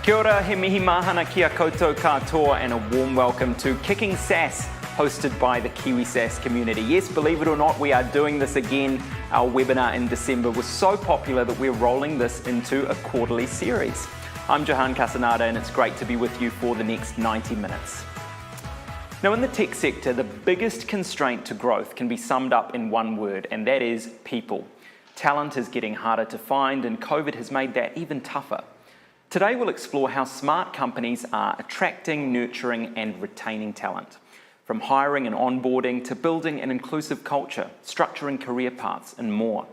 Kia ora, he mihi mahana kia koutou katoa, and a warm welcome to Kicking SaaS, hosted by the Kiwi SaaS community. Yes, believe it or not, we are doing this again. Our webinar in December was so popular that we're rolling this into a quarterly series. I'm Johan Casanada, and it's great to be with you for the next 90 minutes. Now, in the tech sector, the biggest constraint to growth can be summed up in one word, and that is people. Talent is getting harder to find, and COVID has made that even tougher. Today, we'll explore how smart companies are attracting, nurturing, and retaining talent. From hiring and onboarding to building an inclusive culture, structuring career paths, and more.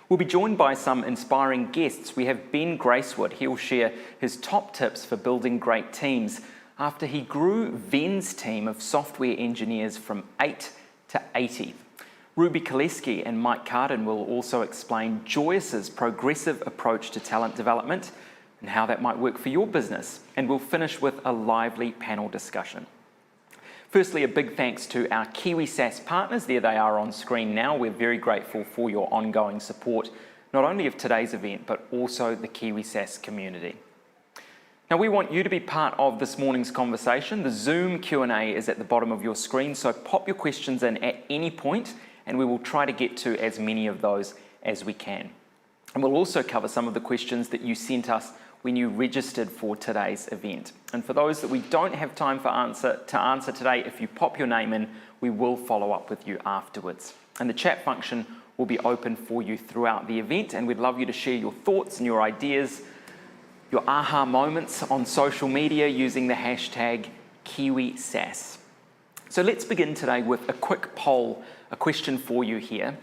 We'll be joined by some inspiring guests. We have Ben Gracewood. He'll share his top tips for building great teams after he grew Ven's team of software engineers from 8 to 80. Ruby Caliski and Mike Carden will also explain Joyous's progressive approach to talent development and how that might work for your business. And we'll finish with a lively panel discussion. Firstly, a big thanks to our Kiwi SaaS partners. There they are on screen now. We're very grateful for your ongoing support, not only of today's event, but also the Kiwi SaaS community. Now, we want you to be part of this morning's conversation. The Zoom Q&A is at the bottom of your screen, so pop your questions in at any point, and we will try to get to as many of those as we can. And we'll also cover some of the questions that you sent us when you registered for today's event. And for those that we don't have time to answer today, if you pop your name in, we will follow up with you afterwards. And the chat function will be open for you throughout the event, and we'd love you to share your thoughts and your ideas, your aha moments on social media using the hashtag KiwiSaaS. So let's begin today with a quick poll, a question for you here.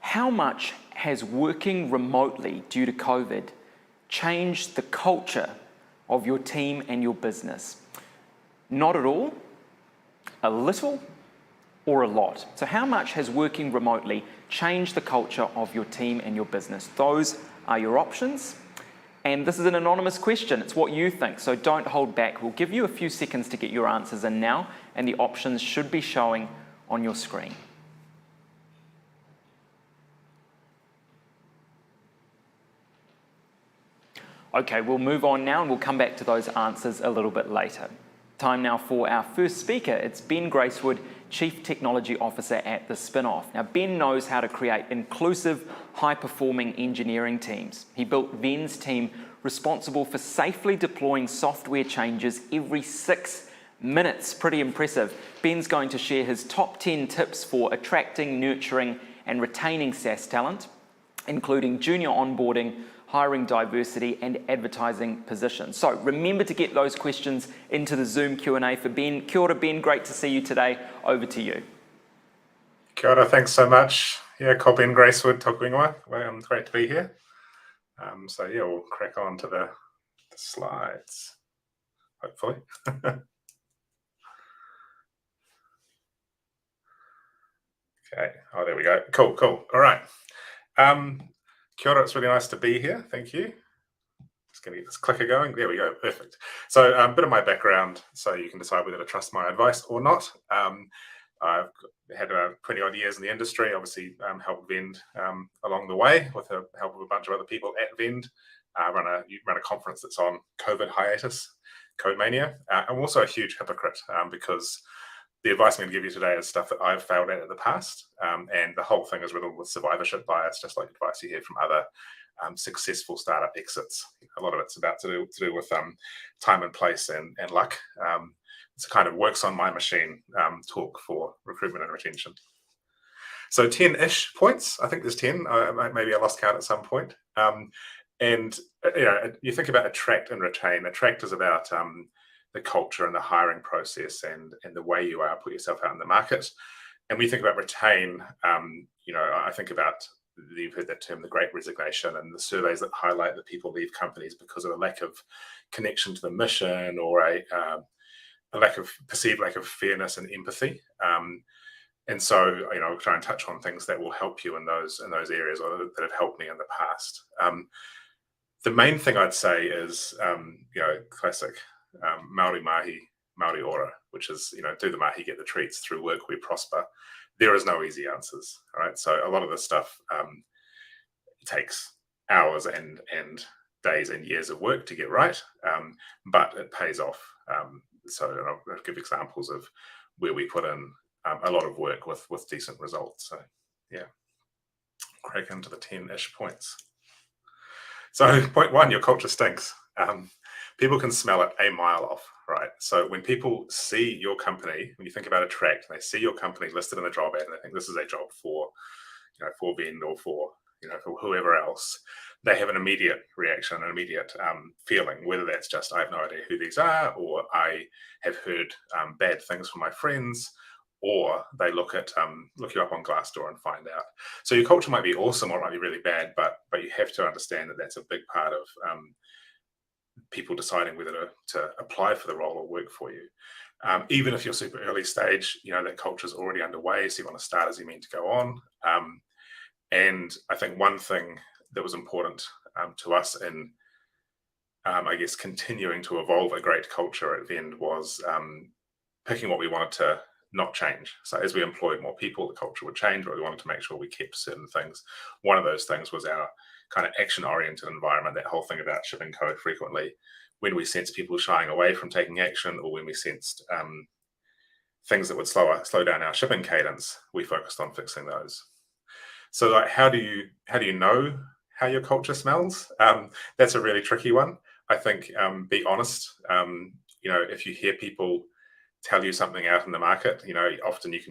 How much has working remotely due to COVID changed the culture of your team and your business? Not at all, a little, or a lot. So how much has working remotely changed the culture of your team and your business? Those are your options. And this is an anonymous question. It's what you think, so don't hold back. We'll give you a few seconds to get your answers in now, and the options should be showing on your screen. Okay, we'll move on now and we'll come back to those answers a little bit later. Time now for our first speaker. It's Ben Gracewood, Chief Technology Officer at The Spinoff. Now, Ben knows how to create inclusive, high-performing engineering teams. He built Ven's team responsible for safely deploying software changes every 6 minutes. Pretty impressive. Ben's going to share his top 10 tips for attracting, nurturing, and retaining SaaS talent, including junior onboarding, hiring diversity, and advertising positions. So remember to get those questions into the Zoom Q&A for Ben. Kia ora, Ben, great to see you today. Over to you. Kia ora, thanks so much. Yeah, ko Ben Gracewood, tōku ingoa. Well, great to be here. So yeah, we'll crack on to the slides, hopefully. Okay, oh, there we go. Cool. All right. Kia ora, it's really nice to be here. Thank you. Just going to get this clicker going. There we go. Perfect. So a bit of my background, so you can decide whether to trust my advice or not. I've had 20 odd years in the industry, obviously helped Vend along the way with the help of a bunch of other people at Vend. Run a conference that's on COVID hiatus, Code Mania. I'm also a huge hypocrite because the advice I'm going to give you today is stuff that I've failed at in the past, and the whole thing is riddled with survivorship bias, just like advice you hear from other successful startup exits. A lot of it's about to do with time and place and luck. It's a kind of works on my machine talk for recruitment and retention. So 10-ish points. I think there's 10. Maybe I lost count at some point. And you think about attract and retain. Attract is about the culture and the hiring process and the way you put yourself out in the market. And when you think about retain, I think about, you've heard that term, the Great Resignation, and the surveys that highlight that people leave companies because of a lack of connection to the mission or a perceived lack of fairness and empathy. And so, I'll try and touch on things that will help you in those areas, or that have helped me in the past. The main thing I'd say is, classic Maori mahi, Maori ora, which is, do the mahi, get the treats, through work we prosper. There is no easy answers, right? So a lot of this stuff takes hours and days and years of work to get right, but it pays off. So I'll give examples of where we put in a lot of work with decent results. So yeah, crack into the 10-ish points. So point one, your culture stinks. People can smell it a mile off, right? So when people see your company, when you think about Attract, and they see your company listed in the job ad, and they think this is a job for, for Ben or for whoever else, they have an immediate reaction, an immediate feeling, whether that's just, I have no idea who these are, or I have heard bad things from my friends, or they look you up on Glassdoor and find out. So your culture might be awesome, or it might be really bad, but you have to understand that that's a big part of people deciding whether to apply for the role or work for you. Even if you're super early stage, that culture is already underway, so you want to start as you mean to go on. And I think one thing that was important to us in, I guess, continuing to evolve a great culture at Vend was picking what we wanted to not change. So as we employed more people, the culture would change, but we wanted to make sure we kept certain things. One of those things was our kind of action-oriented environment, that whole thing about shipping code frequently. When we sensed people shying away from taking action, or when we sensed things that would slow down our shipping cadence, we focused on fixing those. So like, how do you know how your culture smells? That's a really tricky one. I think be honest. If you hear people tell you something out in the market, often your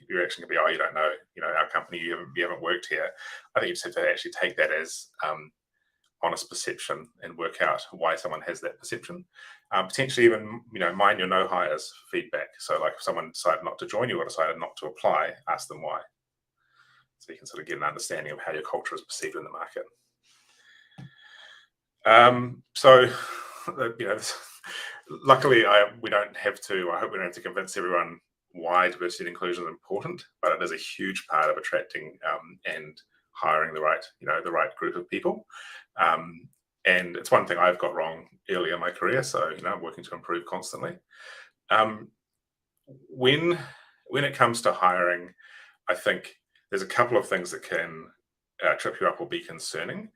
reaction can be, oh, you don't know, our company, you haven't worked here. I think you just have to actually take that as honest perception and work out why someone has that perception. Potentially even, mind your no hires feedback. So like if someone decided not to join you or decided not to apply, ask them why. So you can sort of get an understanding of how your culture is perceived in the market. Luckily, we don't have to. I hope we don't have to convince everyone why diversity and inclusion is important, but it is a huge part of attracting and hiring the right group of people. And it's one thing I've got wrong early in my career, so I'm working to improve constantly. When it comes to hiring, I think there's a couple of things that can trip you up or be concerning.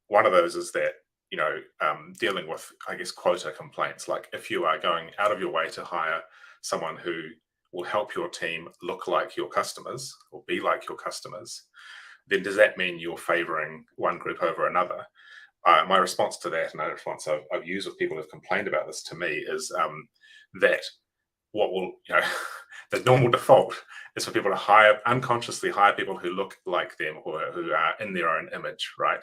One of those is that dealing with, I guess, quota complaints. Like if you are going out of your way to hire someone who will help your team look like your customers or be like your customers, then does that mean you're favoring one group over another? My response to that, and a response I've used with people who've complained about this to me, is that what will, the normal default is for people to unconsciously hire people who look like them or who are in their own image, right?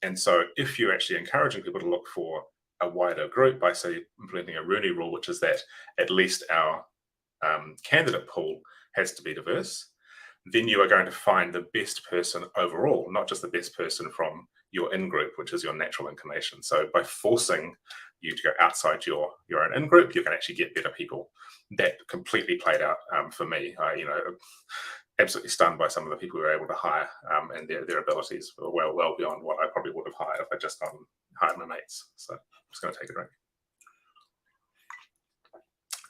And so if you're actually encouraging people to look for a wider group by, say, implementing a Rooney rule, which is that at least our candidate pool has to be diverse, then you are going to find the best person overall, not just the best person from your in-group, which is your natural inclination. So by forcing you to go outside your own in-group, you can actually get better people. That completely played out for me. Absolutely stunned by some of the people we were able to hire, and their abilities were well beyond what I probably would have hired if I just hired my mates. So I'm just going to take a drink.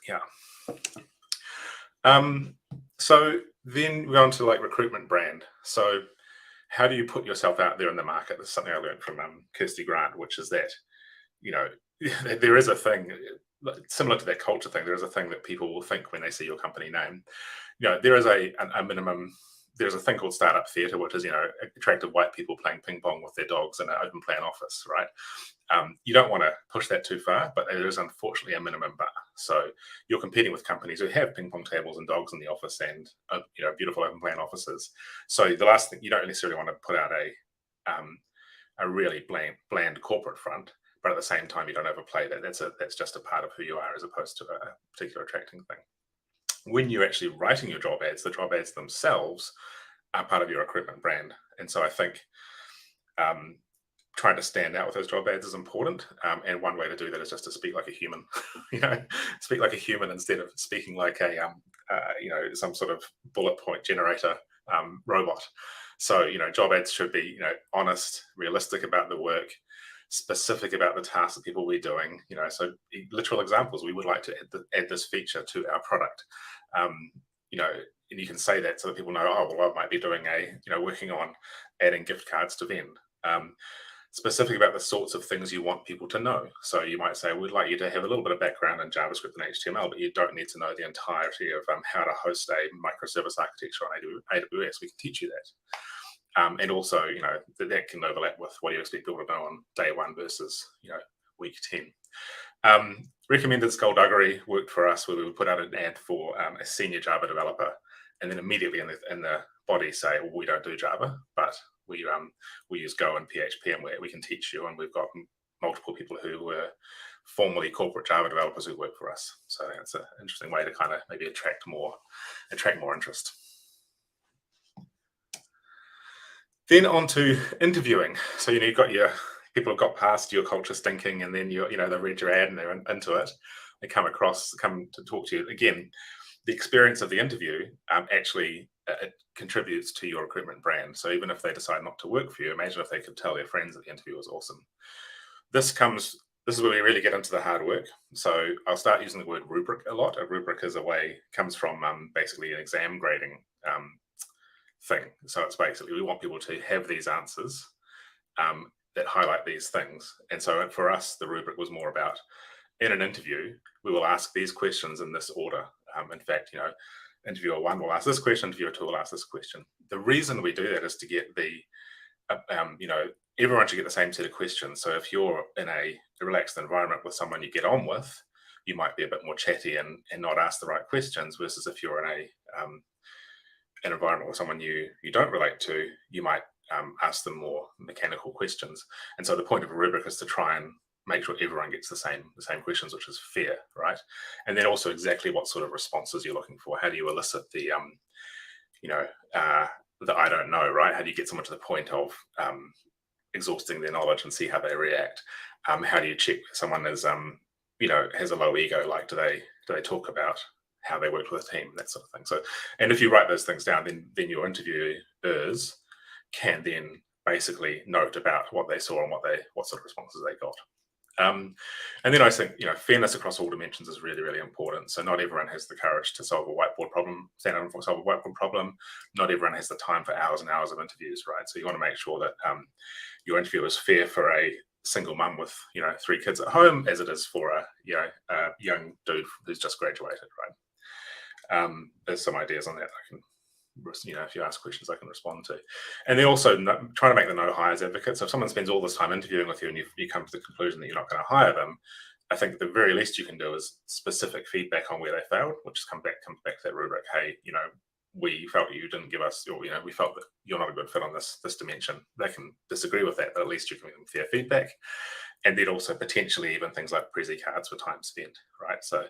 Yeah. So then we go on to like recruitment brand. So how do you put yourself out there in the market? This is something I learned from Kirsty Grant, which is that, there is a thing similar to that culture thing. There is a thing that people will think when they see your company name. There is a minimum. There's a thing called startup theatre, which is attractive white people playing ping pong with their dogs in an open plan office, right? You don't want to push that too far, but there is unfortunately a minimum bar. So you're competing with companies who have ping pong tables and dogs in the office and beautiful open plan offices. So the last thing, you don't necessarily want to put out a really bland corporate front, but at the same time you don't overplay that. That's just a part of who you are as opposed to a particular attracting thing. When you're actually writing your job ads, the job ads themselves are part of your recruitment brand. And so I think trying to stand out with those job ads is important. And one way to do that is just to speak like a human, speak like a human instead of speaking like a, some sort of bullet point generator robot. So, job ads should be, honest, realistic about the work, specific about the tasks that people will be doing, so literal examples. We would like to add this feature to our product, and you can say that so that people know, oh, well, I might be doing working on adding gift cards to Vend. specific about the sorts of things you want people to know. So you might say, we'd like you to have a little bit of background in JavaScript and HTML, but you don't need to know the entirety of how to host a microservice architecture on AWS. We can teach you that. And also, that can overlap with what you expect people to know on day one versus, week 10. Recommended skullduggery worked for us, where we would put out an ad for a senior Java developer, and then immediately in the body say, well, we don't do Java, but we use Go and PHP, and we can teach you. And we've got multiple people who were formerly corporate Java developers who work for us. So it's an interesting way to kind of maybe attract more interest. Then on to interviewing. So you've got your people have got past your culture stinking, and then they read your ad and they're into it. They come to talk to you again. The experience of the interview actually it contributes to your recruitment brand. So even if they decide not to work for you, imagine if they could tell their friends that the interview was awesome. This is where we really get into the hard work. So I'll start using the word rubric a lot. A rubric comes from basically an exam grading thing. So it's basically, we want people to have these answers that highlight these things. And so for us, the rubric was more about, in an interview, we will ask these questions in this order. In fact, interviewer 1 will ask this question, interviewer 2 will ask this question. The reason we do that is to get everyone should get the same set of questions. So if you're in a relaxed environment with someone you get on with, you might be a bit more chatty and not ask the right questions, versus if you're in an environment with someone you don't relate to, you might ask them more mechanical questions. And so the point of a rubric is to try and make sure everyone gets the same questions, which is fair, right? And then also exactly what sort of responses you're looking for. How do you elicit the I don't know, right? How do you get someone to the point of exhausting their knowledge and see how they react? How do you check someone is has a low ego? Like, do they talk about how they worked with a team, that sort of thing? So, and if you write those things down, then your interviewers can then basically note about what they saw and what sort of responses they got. And then I think, fairness across all dimensions is really, really important. So not everyone has the courage to solve a whiteboard problem, stand up and solve a whiteboard problem. Not everyone has the time for hours and hours of interviews, right? So you want to make sure that your interview is fair for a single mum with, 3 kids at home, as it is for a young dude who's just graduated, right? There's some ideas on that I can, if you ask questions, I can respond to. And then also trying to make the no hires advocate. So if someone spends all this time interviewing with you and you come to the conclusion that you're not going to hire them, I think the very least you can do is specific feedback on where they failed, which comes back to that rubric. Hey, we felt you didn't give us, or we felt that you're not a good fit on this dimension. They can disagree with that, but at least you can give them fair feedback. And then also potentially even things like Prezi cards for time spent, right? So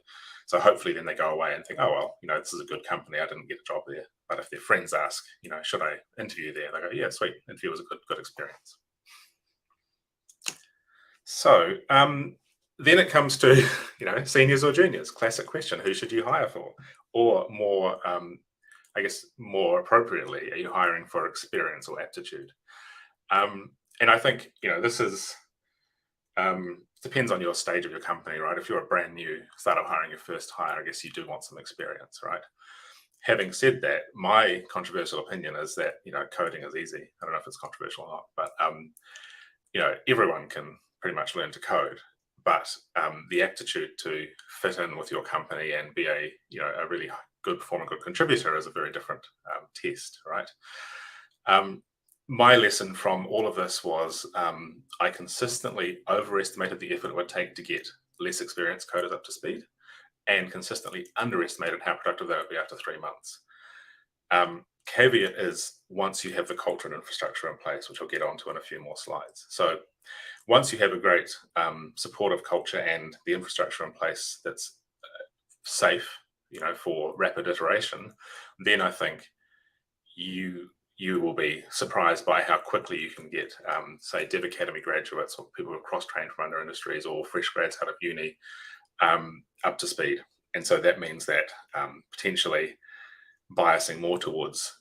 hopefully then they go away and think, oh, well, this is a good company. I didn't get a job there. But if their friends ask, should I interview there? They go, yeah, sweet. Interview was a good experience. So then it comes to, seniors or juniors. Classic question, who should you hire for? Or more, more appropriately, are you hiring for experience or aptitude? And I think, this is, depends on your stage of your company, right? If you're a brand new startup hiring your first hire, I guess you do want some experience, right? Having said that, my controversial opinion is that, coding is easy. I don't know if it's controversial or not, but, everyone can pretty much learn to code. But the aptitude to fit in with your company and be a really good performer, good contributor is a very different test, right? My lesson from all of this was I consistently overestimated the effort it would take to get less experienced coders up to speed, and consistently underestimated how productive they would be after 3 months. Caveat is, once you have the culture and infrastructure in place, which I'll get onto in a few more slides. So once you have a great supportive culture and the infrastructure in place that's safe, for rapid iteration, then I think you will be surprised by how quickly you can get, say, Dev Academy graduates or people who are cross-trained from other industries or fresh grads out of uni up to speed. And so that means that potentially biasing more towards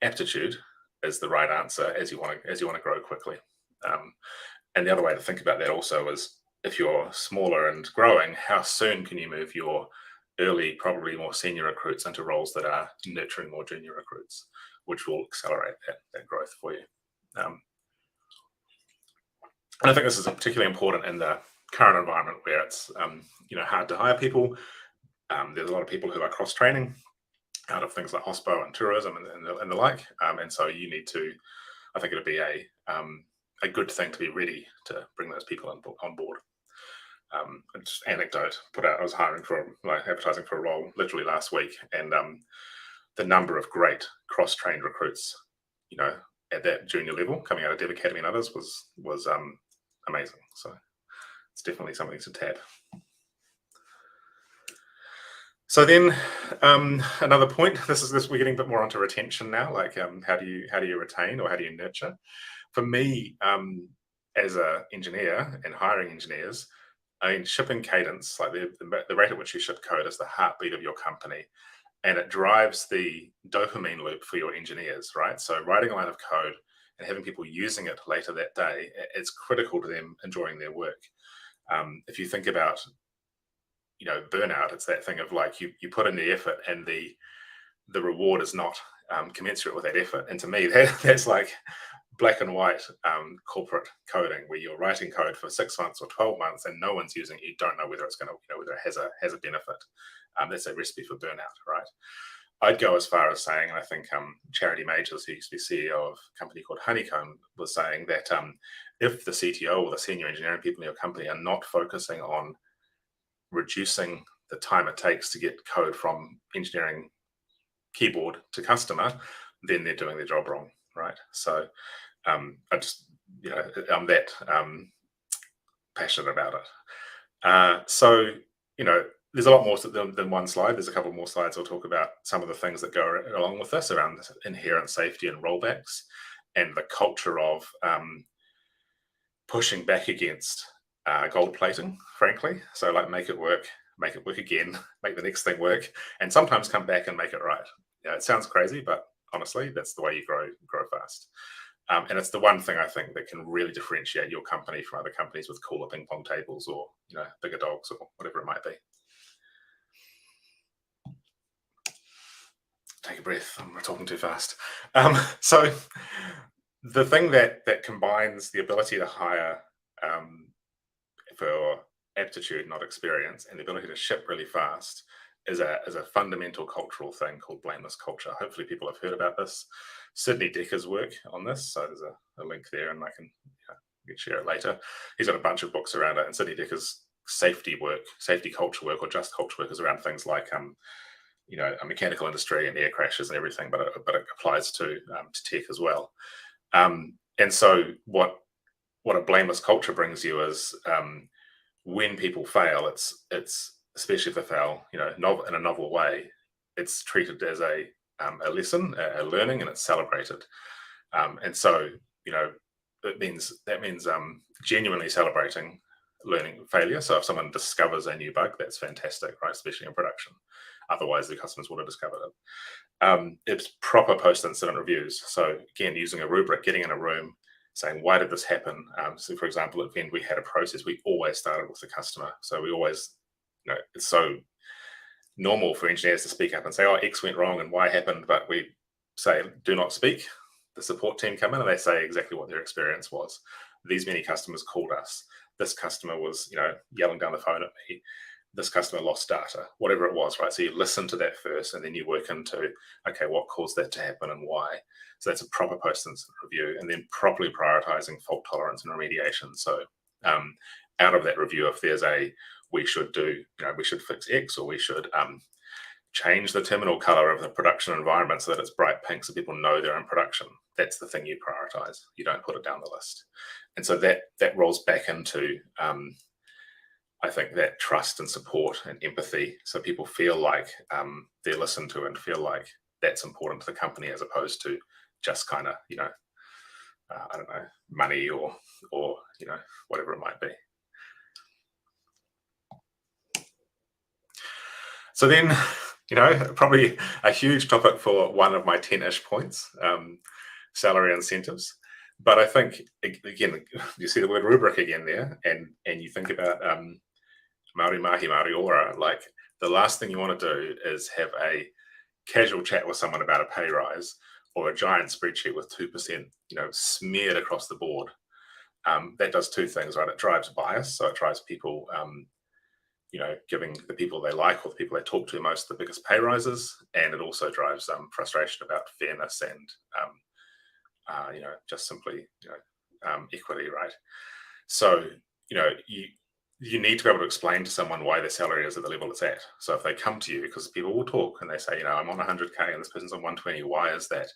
aptitude is the right answer as you want to grow quickly. And the other way to think about that also is, if you're smaller and growing, how soon can you move your early, probably more senior recruits into roles that are nurturing more junior recruits, which will accelerate that growth for you. And I think this is particularly important in the current environment where it's hard to hire people. There's a lot of people who are cross-training out of things like hospo and tourism and the like. And so you need to, I think it'd be a good thing to be ready to bring those people on board. Just anecdote, I was advertising for a role literally last week, and the number of great cross-trained recruits, at that junior level coming out of Dev Academy and others was amazing. So it's definitely something to tap. So then another point, we're getting a bit more onto retention now, like how do you retain, or how do you nurture? For me, as an engineer and hiring engineers, I mean, shipping cadence, like the rate at which you ship code, is the heartbeat of your company, and it drives the dopamine loop for your engineers, right? So writing a line of code and having people using it later that day, it's critical to them enjoying their work. If you think about burnout, it's that thing of like you put in the effort and the reward is not commensurate with that effort. And to me, that's like black and white corporate coding, where you're writing code for 6 months or 12 months and no one's using it. You don't know whether it's going to, whether it has a benefit. That's a recipe for burnout, right? I'd go as far as saying, and I think Charity Majors, who used to be CEO of a company called Honeycomb, was saying that if the CTO or the senior engineering people in your company are not focusing on reducing the time it takes to get code from engineering keyboard to customer, then they're doing their job wrong, right? So I'm that passionate about it. So there's a lot more than one slide. There's a couple more slides. I'll talk about some of the things that go along with this around inherent safety and rollbacks, and the culture of pushing back against gold plating, frankly. So like make it work again, make the next thing work, and sometimes come back and make it right. It sounds crazy, but honestly, that's the way you grow fast. And it's the one thing I think that can really differentiate your company from other companies with cooler ping pong tables or bigger dogs or whatever it might be. Take a breath. I'm talking too fast. So the thing that combines the ability to hire for aptitude, not experience, and the ability to ship really fast is a fundamental cultural thing called blameless culture. Hopefully people have heard about this. Sydney Decker's work on this, so there's a link there, and I can share it later. He's got a bunch of books around it, and Sydney Decker's safety culture work, or just culture work, is around things like a mechanical industry and air crashes and everything, but it applies to tech as well. And so what a blameless culture brings you is when people fail, it's especially if they fail, in a novel way, it's treated as a lesson, a learning, and it's celebrated. And so that means genuinely celebrating learning failure. So if someone discovers a new bug, that's fantastic, right? Especially in production. Otherwise, the customers would have discovered it. It's proper post-incident reviews. So again, using a rubric, getting in a room, saying, why did this happen? So for example, at Vend, we had a process. We always started with the customer. So we always, it's so normal for engineers to speak up and say, oh, X went wrong and Y happened. But we say, do not speak. The support team come in and they say exactly what their experience was. These many customers called us. This customer was, yelling down the phone at me. This customer lost data, whatever it was, right? So you listen to that first, and then you work into, okay, what caused that to happen and why? So that's a proper post-incident review, and then properly prioritizing fault tolerance and remediation. So out of that review, if there's we should fix X, or we should change the terminal color of the production environment so that it's bright pink so people know they're in production. That's the thing you prioritize. You don't put it down the list. And so that rolls back into I think that trust and support and empathy, so people feel like they're listened to and feel like that's important to the company, as opposed to just kind of, I don't know, money or whatever it might be. So then, probably a huge topic for one of my 10-ish points, salary incentives. But I think, again, you see the word rubric again there, and you think about Maori mahi, Maori ora, like the last thing you want to do is have a casual chat with someone about a pay rise, or a giant spreadsheet with 2%, smeared across the board. that does two things, right? It drives bias, so it drives people, giving the people they like or the people they talk to most the biggest pay rises, and it also drives frustration about fairness and just simply equity, right? So you need to be able to explain to someone why their salary is at the level it's at. So if they come to you, because people will talk and they say, I'm on 100K and this person's on 120, why is that?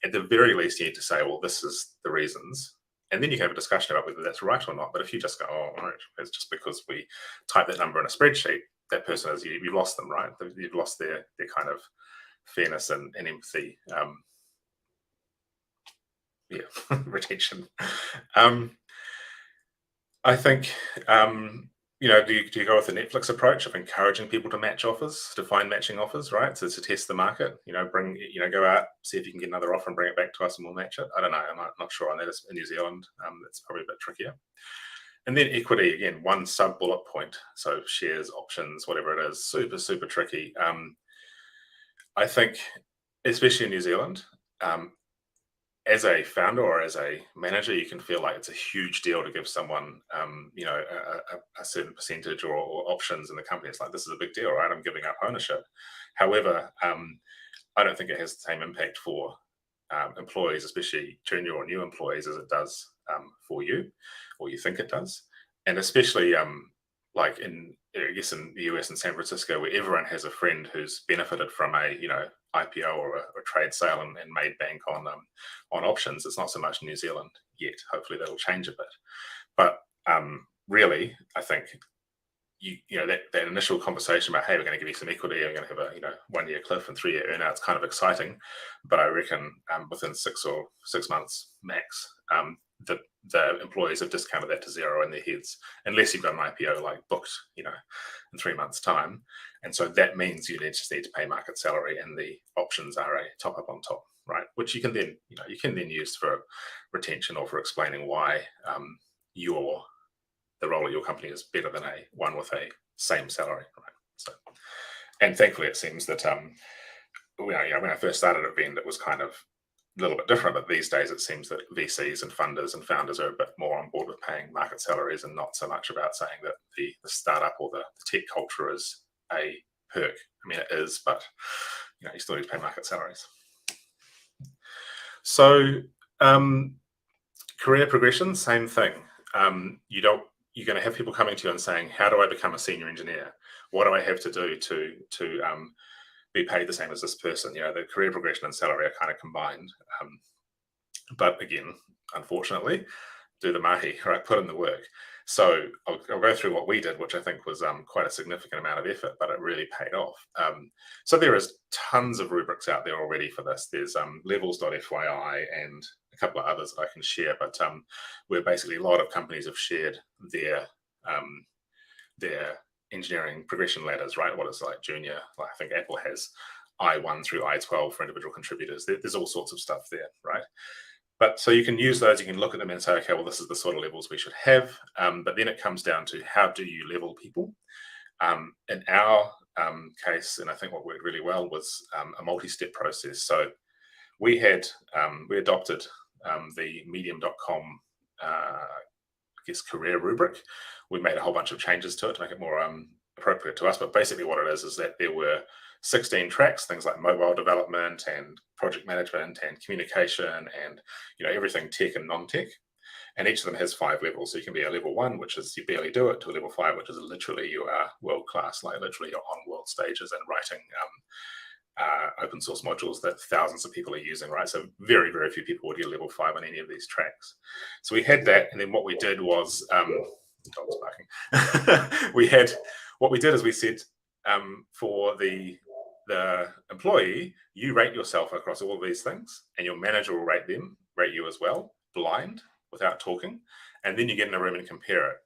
At the very least, you need to say, well, this is the reasons. And then you can have a discussion about whether that's right or not. But if you just go, all right, it's just because we type that number in a spreadsheet, that person is, you've lost them, right? You've lost their kind of fairness and empathy. Retention. I think, do you go with the Netflix approach of encouraging people to match offers, to find matching offers, right? So to test the market, go out, see if you can get another offer and bring it back to us and we'll match it. I don't know. I'm not sure on that. In New Zealand, it's probably a bit trickier. And then equity, again, one sub bullet point. So shares, options, whatever it is, super, super tricky. I think, especially in New Zealand, as a founder or as a manager, you can feel like it's a huge deal to give someone, a certain percentage or options in the company. It's like, this is a big deal, right? I'm giving up ownership. However, I don't think it has the same impact for employees, especially junior or new employees, as it does for you, or you think it does. And especially like in the US and San Francisco, where everyone has a friend who's benefited from a IPO or a trade sale and made bank on options. It's not so much in New Zealand yet. Hopefully that'll change a bit. But really, I think that initial conversation about, hey, we're going to give you some equity, we're going to have a 1 year cliff and 3 year earnout, it's kind of exciting. But I reckon within 6 months max, the employees have discounted that to zero in their heads, unless you've got an IPO like booked, in 3 months' time. And so that means you just need to pay market salary, and the options are a top up on top, right? Which you can then, use for retention or for explaining why the role of your company is better than one with a same salary, right? So, and thankfully, it seems that when I first started at Vend, it was kind of a little bit different, but these days it seems that VCs and funders and founders are a bit more on board with paying market salaries and not so much about saying that the startup or the tech culture is a perk. I mean, it is, but you still need to pay market salaries. So career progression, same thing. You're going to have people coming to you and saying, how do I become a senior engineer? What do I have to do to be paid the same as this person? The career progression and salary are kind of combined. But again, unfortunately, do the mahi, right? Put in the work. So I'll go through what we did, which I think was quite a significant amount of effort, but it really paid off. So there is tons of rubrics out there already for this. There's levels.fyi and a couple of others that I can share, but where basically a lot of companies have shared their engineering progression ladders, right? What is like junior, like I think Apple has I1 through I12 for individual contributors. There's all sorts of stuff there, right? But so you can use those, you can look at them and say, okay, well, this is the sort of levels we should have. But then it comes down to how do you level people? In our case, and I think what worked really well was a multi-step process. So we adopted the medium.com career rubric. We made a whole bunch of changes to it to make it more appropriate to us. But basically what it is that there were 16 tracks, things like mobile development and project management and communication and everything tech and non-tech. And each of them has 5 levels. So you can be a level 1, which is you barely do it, to a level 5, which is literally you are world class, like literally you're on world stages and writing open source modules that thousands of people are using, right? So very, very few people would get level 5 on any of these tracks. So we had that, and then what we did was, dog's barking. What we did is we said, for the employee, you rate yourself across all of these things, and your manager will rate you as well, blind, without talking, and then you get in a room and compare it.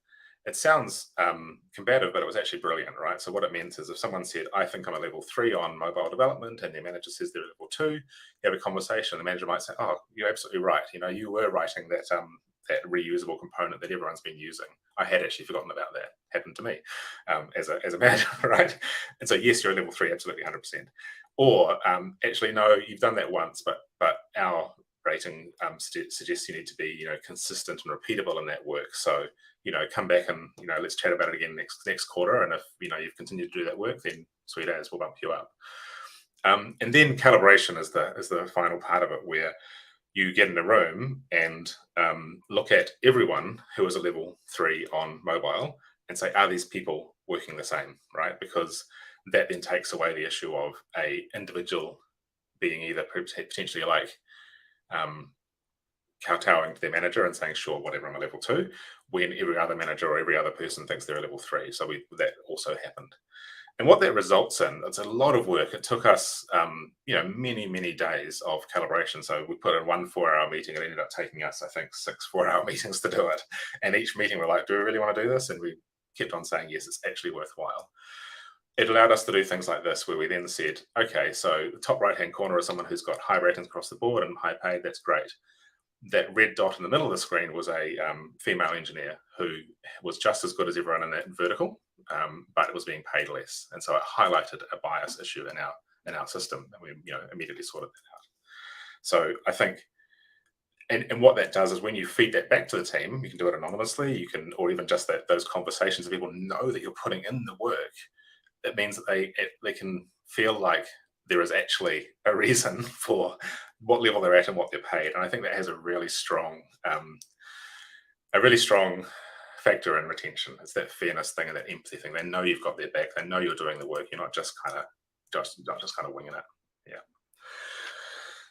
It sounds combative, but it was actually brilliant, right? So what it meant is if someone said, I think I'm a level 3 on mobile development, and their manager says they're level 2, you have a conversation, the manager might say, oh, you're absolutely right. You were writing that reusable component that everyone's been using. I had actually forgotten about that. Happened to me as a manager, right? And so yes, you're a level 3, absolutely 100%. Or actually, no, you've done that once, but our rating suggests you need to be, consistent and repeatable in that work. So, come back and, let's chat about it again next quarter. And if, you've continued to do that work, then sweet as, we'll bump you up. And then calibration is the final part of it, where you get in a room and look at everyone who is a level 3 on mobile and say, are these people working the same, right? Because that then takes away the issue of a individual being either potentially like kowtowing to their manager and saying, sure, whatever, I'm a level 2, when every other manager or every other person thinks they're a level 3. So that also happened. And what that results in, it's a lot of work. It took us, many, many days of calibration. So we put in one 4-hour meeting. It ended up taking us, I think, 6 4-hour meetings to do it. And each meeting we're like, do we really want to do this? And we kept on saying, yes, it's actually worthwhile. It allowed us to do things like this, where we then said, okay, so the top right-hand corner is someone who's got high ratings across the board and high paid. That's great. That red dot in the middle of the screen was a female engineer who was just as good as everyone in that vertical, but it was being paid less. And so it highlighted a bias issue in our system, and we immediately sorted that out. So I think, and what that does is when you feed that back to the team, you can do it anonymously, or even just those conversations, that people know that you're putting in the work. It means that they can feel like there is actually a reason for what level they're at and what they're paid. And I think that has a really strong factor in retention. It's that fairness thing and that empathy thing. They know you've got their back. They know you're doing the work. You're not just kind of winging it. Yeah.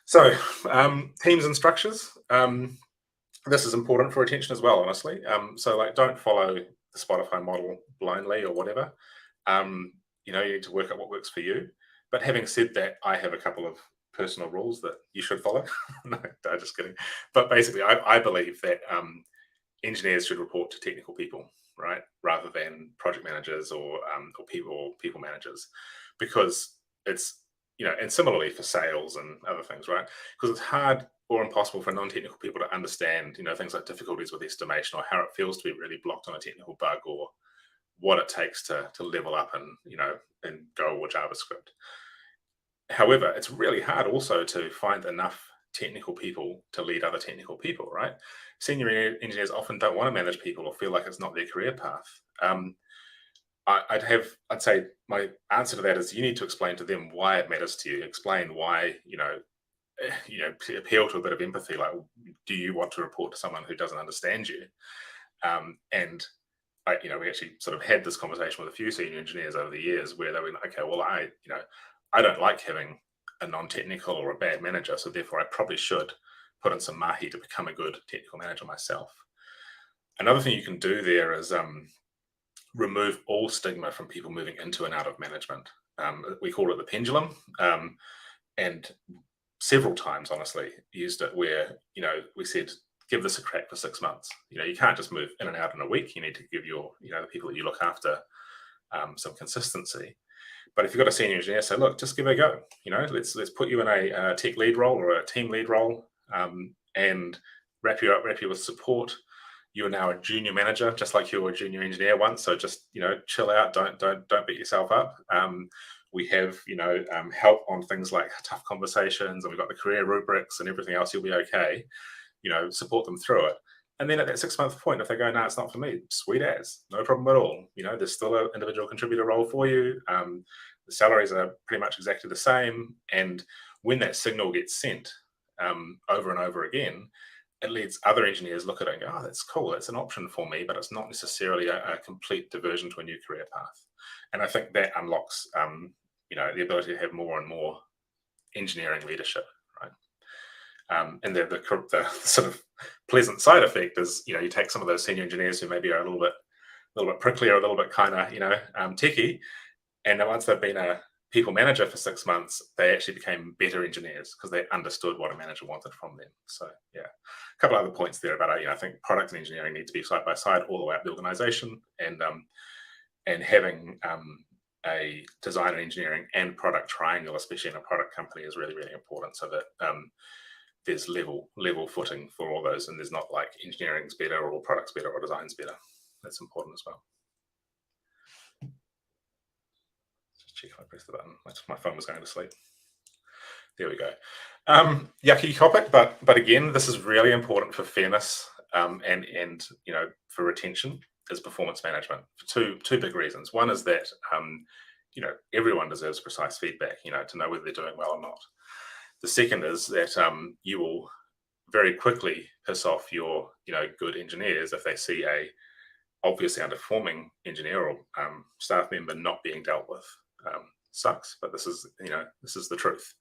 So teams and structures. This is important for retention as well, honestly. So don't follow the Spotify model blindly or whatever. You need to work out what works for you. But having said that, I have a couple of personal rules that you should follow. No, just kidding. But basically, I believe that engineers should report to technical people, right, rather than project managers or people managers, because it's and similarly for sales and other things, right? Because it's hard or impossible for non-technical people to understand things like difficulties with estimation, or how it feels to be really blocked on a technical bug, or what it takes to level up in Go or JavaScript. However, it's really hard also to find enough technical people to lead other technical people, right? Senior engineers often don't want to manage people or feel like it's not their career path. I'd say my answer to that is, you need to explain to them why it matters to you. Explain why, appeal to a bit of empathy. Like, do you want to report to someone who doesn't understand you? And we actually sort of had this conversation with a few senior engineers over the years, where they were like, okay, well, I don't like having a non-technical or a bad manager, so therefore I probably should put in some mahi to become a good technical manager myself. Another thing you can do there is remove all stigma from people moving into and out of management. We call it the pendulum, and several times, honestly, used it where, we said, give this a crack for 6 months. You can't just move in and out in a week. You need to give your, the people that you look after some consistency. But if you've got a senior engineer, say, look, just give it a go. Let's put you in a tech lead role or a team lead role, and wrap you with support. You are now a junior manager, just like you were a junior engineer once. So just chill out. Don't beat yourself up. We have help on things like tough conversations, and we've got the career rubrics and everything else. You'll be okay. Support them through it. And then at that 6-month point, if they go, no, it's not for me, sweet as, no problem at all. There's still an individual contributor role for you. The salaries are pretty much exactly the same. And when that signal gets sent over and over again, it lets other engineers look at it and go, oh, that's cool. That's an option for me, but it's not necessarily a complete diversion to a new career path. And I think that unlocks, the ability to have more and more engineering leadership, right? And the sort of pleasant side effect is, you take some of those senior engineers who maybe are a little bit prickly or a little bit kind of, techie, and then once they've been a people manager for 6 months, they actually became better engineers because they understood what a manager wanted from them. So yeah, a couple other points there about, I think product and engineering need to be side by side all the way up the organization, and having a design and engineering and product triangle, especially in a product company, is really, really important, so that there's level footing for all those, and there's not like engineering's better or product's better or design's better. That's important as well. Just check if I press the button. My phone was going to sleep. There we go. Yucky topic, but again, this is really important for fairness and for retention is performance management for two big reasons. One is that everyone deserves precise feedback, to know whether they're doing well or not. The second is that you will very quickly piss off your good engineers if they see a obviously underperforming engineer or staff member not being dealt with. Sucks, but this is the truth.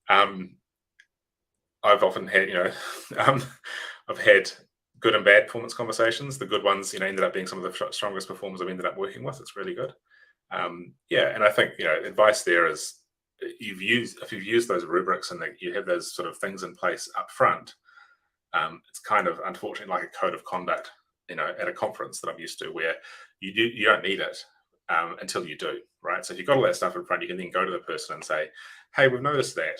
I've often had I've had good and bad performance conversations. The good ones ended up being some of the strongest performers I've ended up working with. It's really good. And I think advice there is if you've used those rubrics and that you have those sort of things in place up front, it's kind of unfortunately like a code of conduct at a conference that I'm used to, where you don't need it until you do, right? So if you've got all that stuff in front, you can then go to the person and say, hey, we've noticed that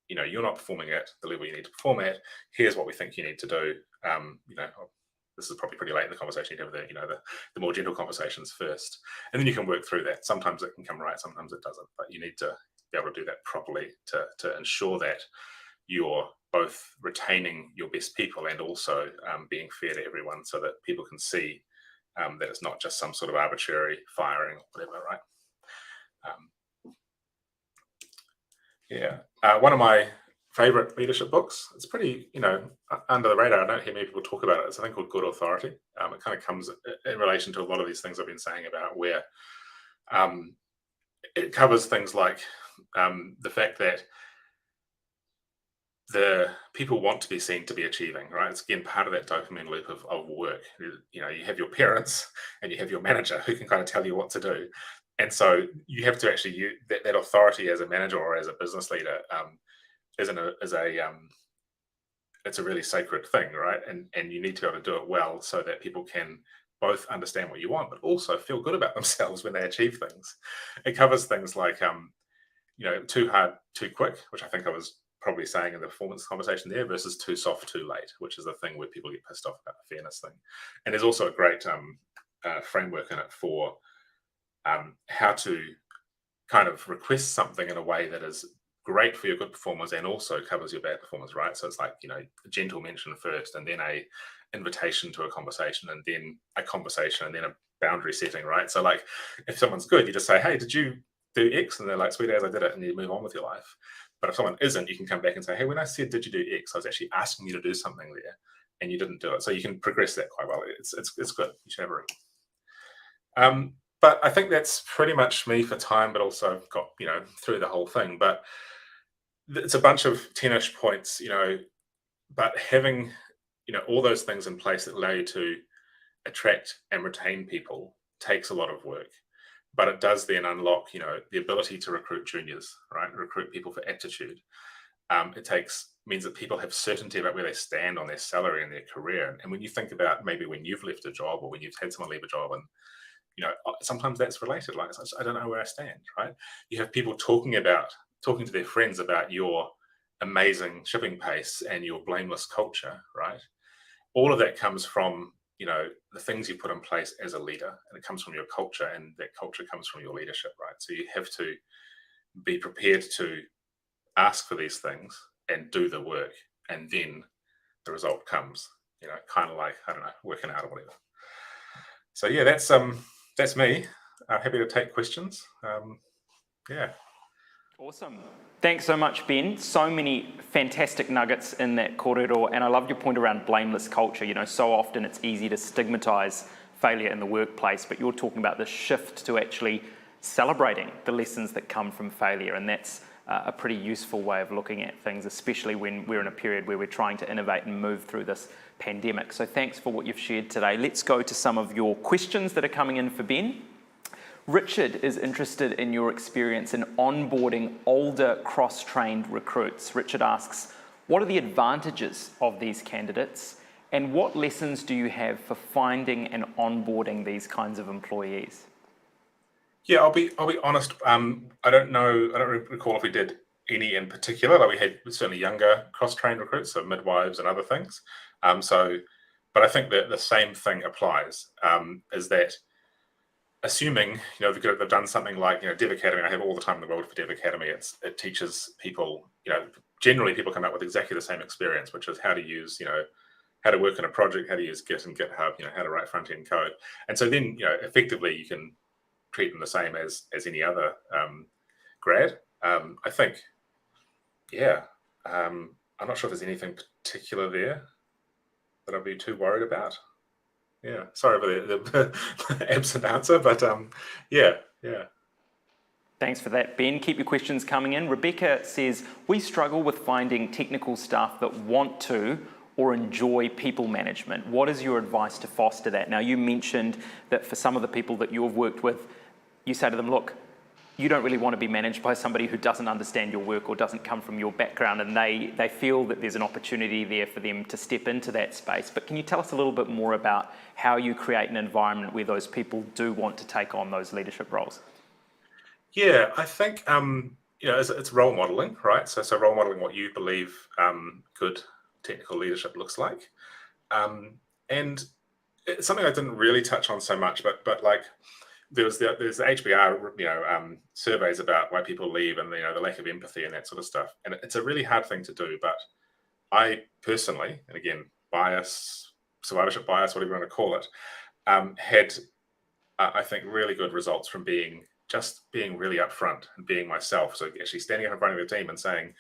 you're not performing at the level you need to perform at. Here's what we think you need to do. This is probably pretty late in the conversation. You have the more gentle conversations first, and then you can work through that. Sometimes it can come right, sometimes it doesn't, but you need to be able to do that properly to ensure that you're both retaining your best people and also being fair to everyone, so that people can see that it's not just some sort of arbitrary firing or whatever, right? One of my favorite leadership books, it's pretty under the radar. I don't hear many people talk about it. It's a thing called Good Authority. It kind of comes in relation to a lot of these things I've been saying about, where it covers things like the fact that the people want to be seen to be achieving, right? It's again part of that dopamine loop of work. You have your parents and you have your manager who can kind of tell you what to do, and so you have to actually use that authority as a manager or as a business leader. It's a really sacred thing, right? And you need to be able to do it well, so that people can both understand what you want, but also feel good about themselves when they achieve things. It covers things like too hard, too quick, which I think I was probably saying in the performance conversation there, versus too soft, too late, which is the thing where people get pissed off about the fairness thing. And there's also a great framework in it for how to kind of request something in a way that is great for your good performers and also covers your bad performers, right? So it's like, a gentle mention first, and then a invitation to a conversation, and then a conversation, and then a boundary setting, right? So like, if someone's good, you just say, hey, did you do X? And they're like, sweet as, I did it, and you move on with your life. But if someone isn't, you can come back and say, hey, when I said, did you do X, I was actually asking you to do something there, and you didn't do it. So you can progress that quite well. It's good. You should have a read. But I think that's pretty much me for time, but also got, through the whole thing. But it's a bunch of 10-ish points, but having, all those things in place that allow you to attract and retain people takes a lot of work. But it does then unlock, the ability to recruit juniors, right? Recruit people for Aptitude. Means that people have certainty about where they stand on their salary and their career. And when you think about maybe when you've left a job, or when you've had someone leave a job, and sometimes that's related. Like, I don't know where I stand, right? You have people talking to their friends about your amazing shipping pace and your blameless culture, right? All of that comes from the things you put in place as a leader, and it comes from your culture, and that culture comes from your leadership, right? So you have to be prepared to ask for these things and do the work, and then the result comes, kind of like, I don't know, working out or whatever. So yeah, that's me. I'm happy to take questions. Awesome. Thanks so much, Ben. So many fantastic nuggets in that corridor, and I love your point around blameless culture. So often it's easy to stigmatize failure in the workplace, but you're talking about the shift to actually celebrating the lessons that come from failure, and that's a pretty useful way of looking at things, especially when we're in a period where we're trying to innovate and move through this pandemic. So thanks for what you've shared today. Let's go to some of your questions that are coming in for Ben. Richard is interested in your experience in onboarding older cross-trained recruits. Richard asks, what are the advantages of these candidates, and what lessons do you have for finding and onboarding these kinds of employees? Yeah, I'll be honest. I don't recall if we did any in particular. Like, we had certainly younger cross-trained recruits, so midwives and other things. But I think that the same thing applies. Is that assuming, they've done something like, Dev Academy. I have all the time in the world for Dev Academy. It teaches people, generally people come out with exactly the same experience, which is how to use, how to work in a project, how to use Git and GitHub, how to write front-end code. And so then, effectively you can treat them the same as any other grad. I think, yeah. I'm not sure if there's anything particular there that I'd be too worried about. Yeah, sorry for the absent answer, but yeah. Thanks for that, Ben. Keep your questions coming in. Rebecca says, we struggle with finding technical staff that want to or enjoy people management. What is your advice to foster that? Now, you mentioned that for some of the people that you've worked with, you say to them, look, you don't really want to be managed by somebody who doesn't understand your work or doesn't come from your background, and they feel that there's an opportunity there for them to step into that space. But can you tell us a little bit more about how you create an environment where those people do want to take on those leadership roles? Yeah, I think it's role modeling, right? So role modeling what you believe good technical leadership looks like, and it's something I didn't really touch on so much, but like there's the HBR surveys about why people leave and the lack of empathy and that sort of stuff, and it's a really hard thing to do. But I personally, and again, survivorship bias, whatever you want to call it, had I think really good results from being really upfront and being myself. So actually standing up in front of the team and saying,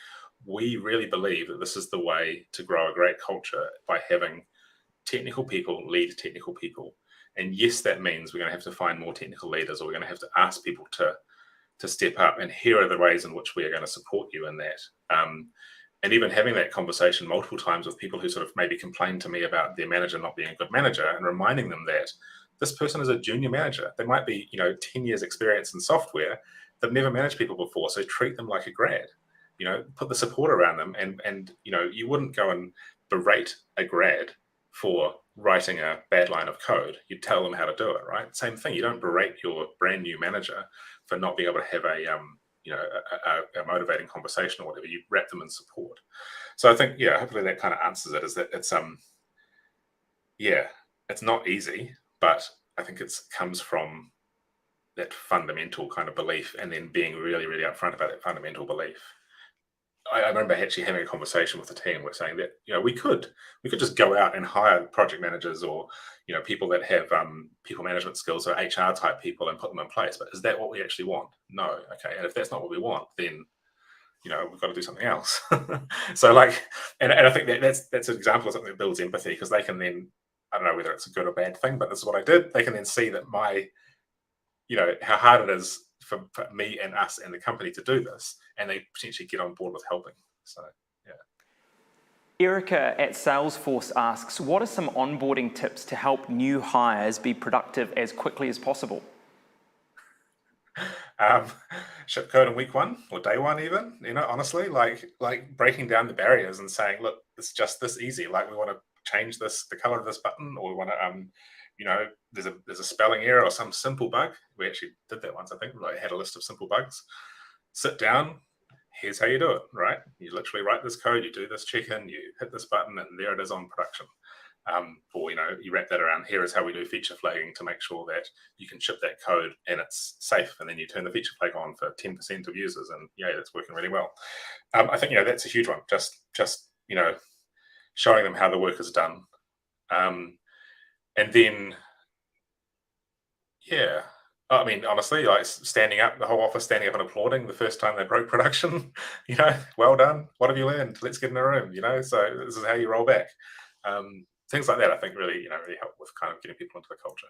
we really believe that this is the way to grow a great culture, by having technical people lead technical people. And yes, that means we're going to have to find more technical leaders, or we're going to have to ask people to step up. And here are the ways in which we are going to support you in that. And even having that conversation multiple times with people who sort of maybe complain to me about their manager not being a good manager, and reminding them that this person is a junior manager. They might be, 10 years experience in software. They've never managed people before. So treat them like a grad, put the support around them. And you wouldn't go and berate a grad for writing a bad line of code. You tell them how to do it, right? Same thing. You don't berate your brand new manager for not being able to have a motivating conversation or whatever. You wrap them in support. So I think, hopefully that kind of answers it. Is that it's it's not easy, but I think it comes from that fundamental kind of belief, and then being really, really upfront about that fundamental belief. I remember actually having a conversation with the team. We're saying that we could just go out and hire project managers, or people that have people management skills, or HR type people, and put them in place. But is that what we actually want? No. Okay. And if that's not what we want, then we've got to do something else. So and I think that's an example of something that builds empathy, because they can then, I don't know whether it's a good or bad thing, but this is what I did. They can then see that how hard it is for me and us and the company to do this, and they potentially get on board with helping. So, yeah. Erica at Salesforce asks, what are some onboarding tips to help new hires be productive as quickly as possible? Ship code in week 1 or day 1 even, honestly, like breaking down the barriers and saying, look, it's just this easy. Like, we want to change the color of this button, or we want to, there's a spelling error or some simple bug. We actually did that once, I think. I had a list of simple bugs. Sit down. Here's how you do it, right? You literally write this code, you do this check-in, you hit this button, and there it is on production. Or you wrap that around. Here is how we do feature flagging to make sure that you can ship that code and it's safe, and then you turn the feature flag on for 10% of users, and that's working really well. I think that's a huge one. Just showing them how the work is done, and then I mean, honestly, like standing up, the whole office standing up and applauding the first time they broke production. Well done. What have you learned? Let's get in a room. So this is how you roll back. Things like that, I think, really help with kind of getting people into the culture.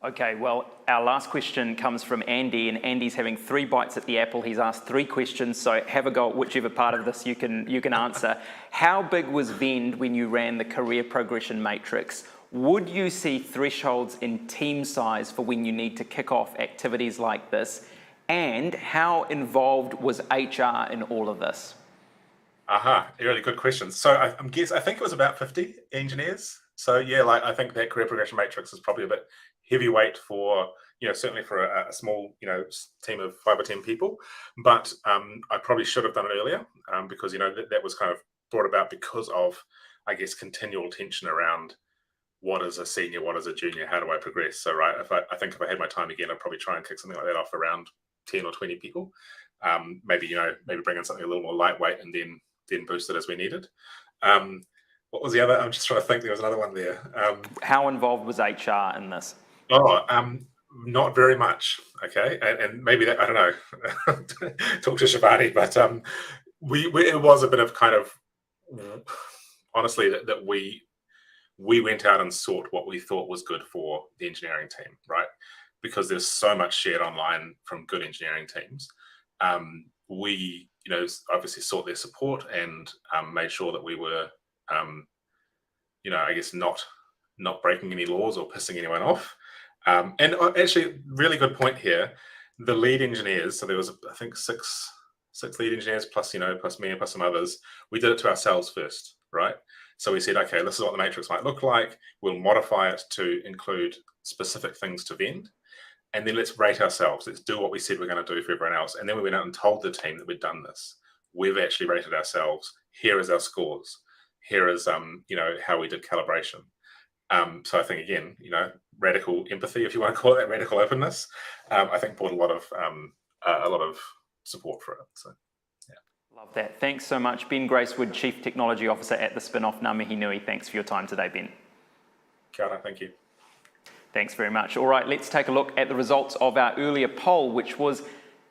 Okay, well, our last question comes from Andy, and Andy's having 3 bites at the apple. He's asked 3 questions, so have a go at whichever part of this you can answer. How big was Vend when you ran the career progression matrix? Would you see thresholds in team size for when you need to kick off activities like this? And how involved was HR in all of this? Really good questions. So I think it was about 50 engineers. So I think that career progression matrix is probably a bit heavyweight for, certainly for a small, team of 5 or 10 people. But I probably should have done it earlier, because, that was kind of brought about because of, I guess, continual tension around what is a senior, what is a junior, how do I progress? So, right, I think if I had my time again, I'd probably try and kick something like that off around 10 or 20 people. Maybe bring in something a little more lightweight and then boost it as we needed. What was the other? I'm just trying to think. There was another one there. How involved was HR in this? Not very much. Okay, and maybe that, I don't know. Talk to Shivani, but it was a bit of kind of, honestly, that we went out and sought what we thought was good for the engineering team, right? Because there's so much shared online from good engineering teams. We, obviously sought their support and made sure that we were, I guess not breaking any laws or pissing anyone off. And actually, really good point here. The lead engineers, so there was, I think, six lead engineers plus me and plus some others. We did it to ourselves first, right? So we said, okay, this is what the matrix might look like. We'll modify it to include specific things to vend. And then let's rate ourselves. Let's do what we said we're going to do for everyone else. And then we went out and told the team that we'd done this. We've actually rated ourselves. Here is our scores. Here is, how we did calibration. So I think, again, radical empathy, if you want to call it that, radical openness, I think brought a lot of support for it. So, yeah. Love that. Thanks so much. Ben Gracewood, Chief Technology Officer at the spin-off Ngā Mihi Nui. Thanks for your time today, Ben. Kia ora, thank you. Thanks very much. All right, let's take a look at the results of our earlier poll, which was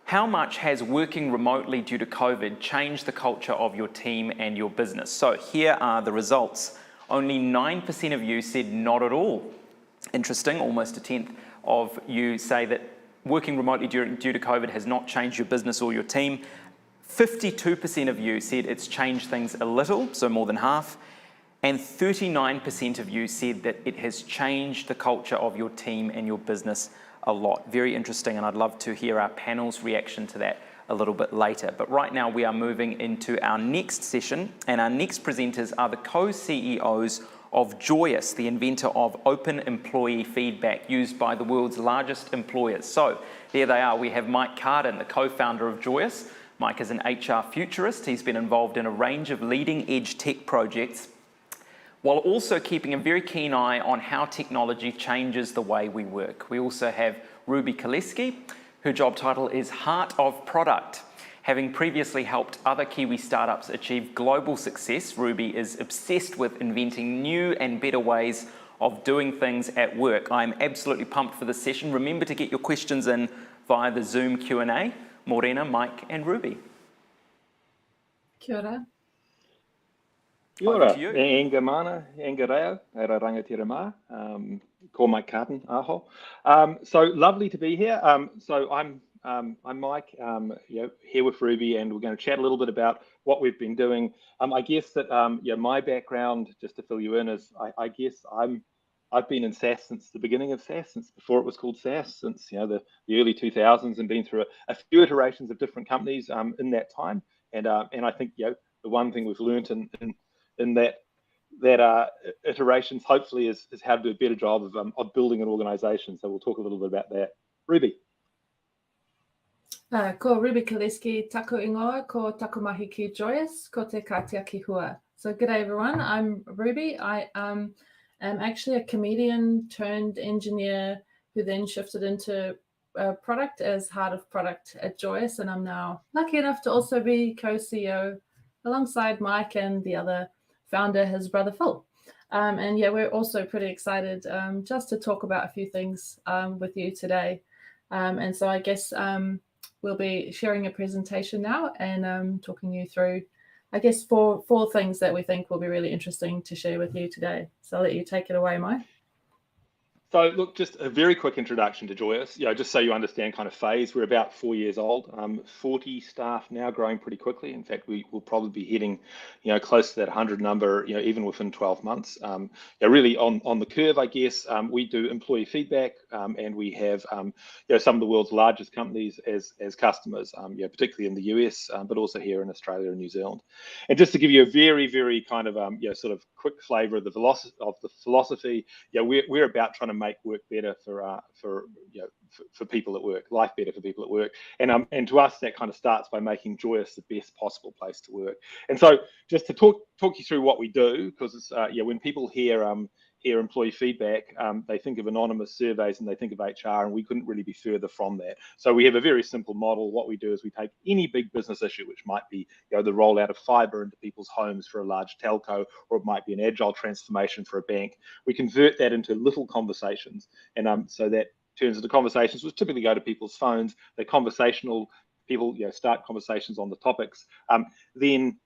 how much has working remotely due to COVID changed the culture of your team and your business? So here are the results. Only 9% of you said not at all. Interesting, almost a tenth of you say that working remotely due to COVID has not changed your business or your team. 52% of you said it's changed things a little, so more than half. And 39% of you said that it has changed the culture of your team and your business a lot. Very interesting, and I'd love to hear our panel's reaction to that a little bit later. But right now we are moving into our next session, and our next presenters are the co-CEOs of Joyous, the inventor of open employee feedback used by the world's largest employers. So there they are. We have Mike Carden, the co-founder of Joyous. Mike is an HR futurist. He's been involved in a range of leading edge tech projects, while also keeping a very keen eye on how technology changes the way we work. We also have Ruby Caliski. Her job title is Heart of Product. Having previously helped other Kiwi startups achieve global success, Ruby is obsessed with inventing new and better ways of doing things at work. I'm absolutely pumped for this session. Remember to get your questions in via the Zoom Q&A. Morena, Mike and Ruby. Kia ora. Kia ora, e enga mana, enga reo, e ra rangatira mā, ko Mike Carden, aho. So lovely to be here. So I'm Mike, here with Ruby, and we're going to chat a little bit about what we've been doing. I guess that my background, just to fill you in, is I guess I've been in SaaS since the beginning of SaaS, since before it was called SaaS, since the early 2000s, and been through a few iterations of different companies in that time. And I think the one thing we've learned in that iterations, hopefully, is how to do a better job of building an organization. So we'll talk a little bit about that. Ruby. Ko Ruby Caliski, taku ingoa, ko taku mahi ki Joyous, ko te katia ki hua. So g'day everyone, I'm Ruby. I am actually a comedian turned engineer who then shifted into product as heart of product at Joyous, and I'm now lucky enough to also be co-CEO alongside Mike and the other founder, his brother Phil. And yeah, we're also pretty excited just to talk about a few things with you today. And so I guess we'll be sharing a presentation now and talking you through, I guess, four things that we think will be really interesting to share with you today. So I'll let you take it away, Mike. So look, just a very quick introduction to Joyous, just so you understand kind of phase. We're about 4 years old, 40 staff now, growing pretty quickly. In fact, we will probably be hitting, close to that 100 number, even within 12 months. Really on the curve, I guess. We do employee feedback, and we have, some of the world's largest companies as customers, particularly in the US, but also here in Australia and New Zealand. And just to give you a very, very kind of, sort of quick flavour of the philosophy, we're about trying to make work better for people at work, life better for people at work, and to us that kind of starts by making Joyous the best possible place to work. And so just to talk you through what we do, because it's when people hear hear employee feedback, they think of anonymous surveys and they think of HR, and we couldn't really be further from that. So we have a very simple model. What we do is we take any big business issue, which might be the rollout of fiber into people's homes for a large telco, or it might be an agile transformation for a bank. We convert that into little conversations, and so that turns into conversations which typically go to people's phones. They're conversational. People start conversations on the topics. Then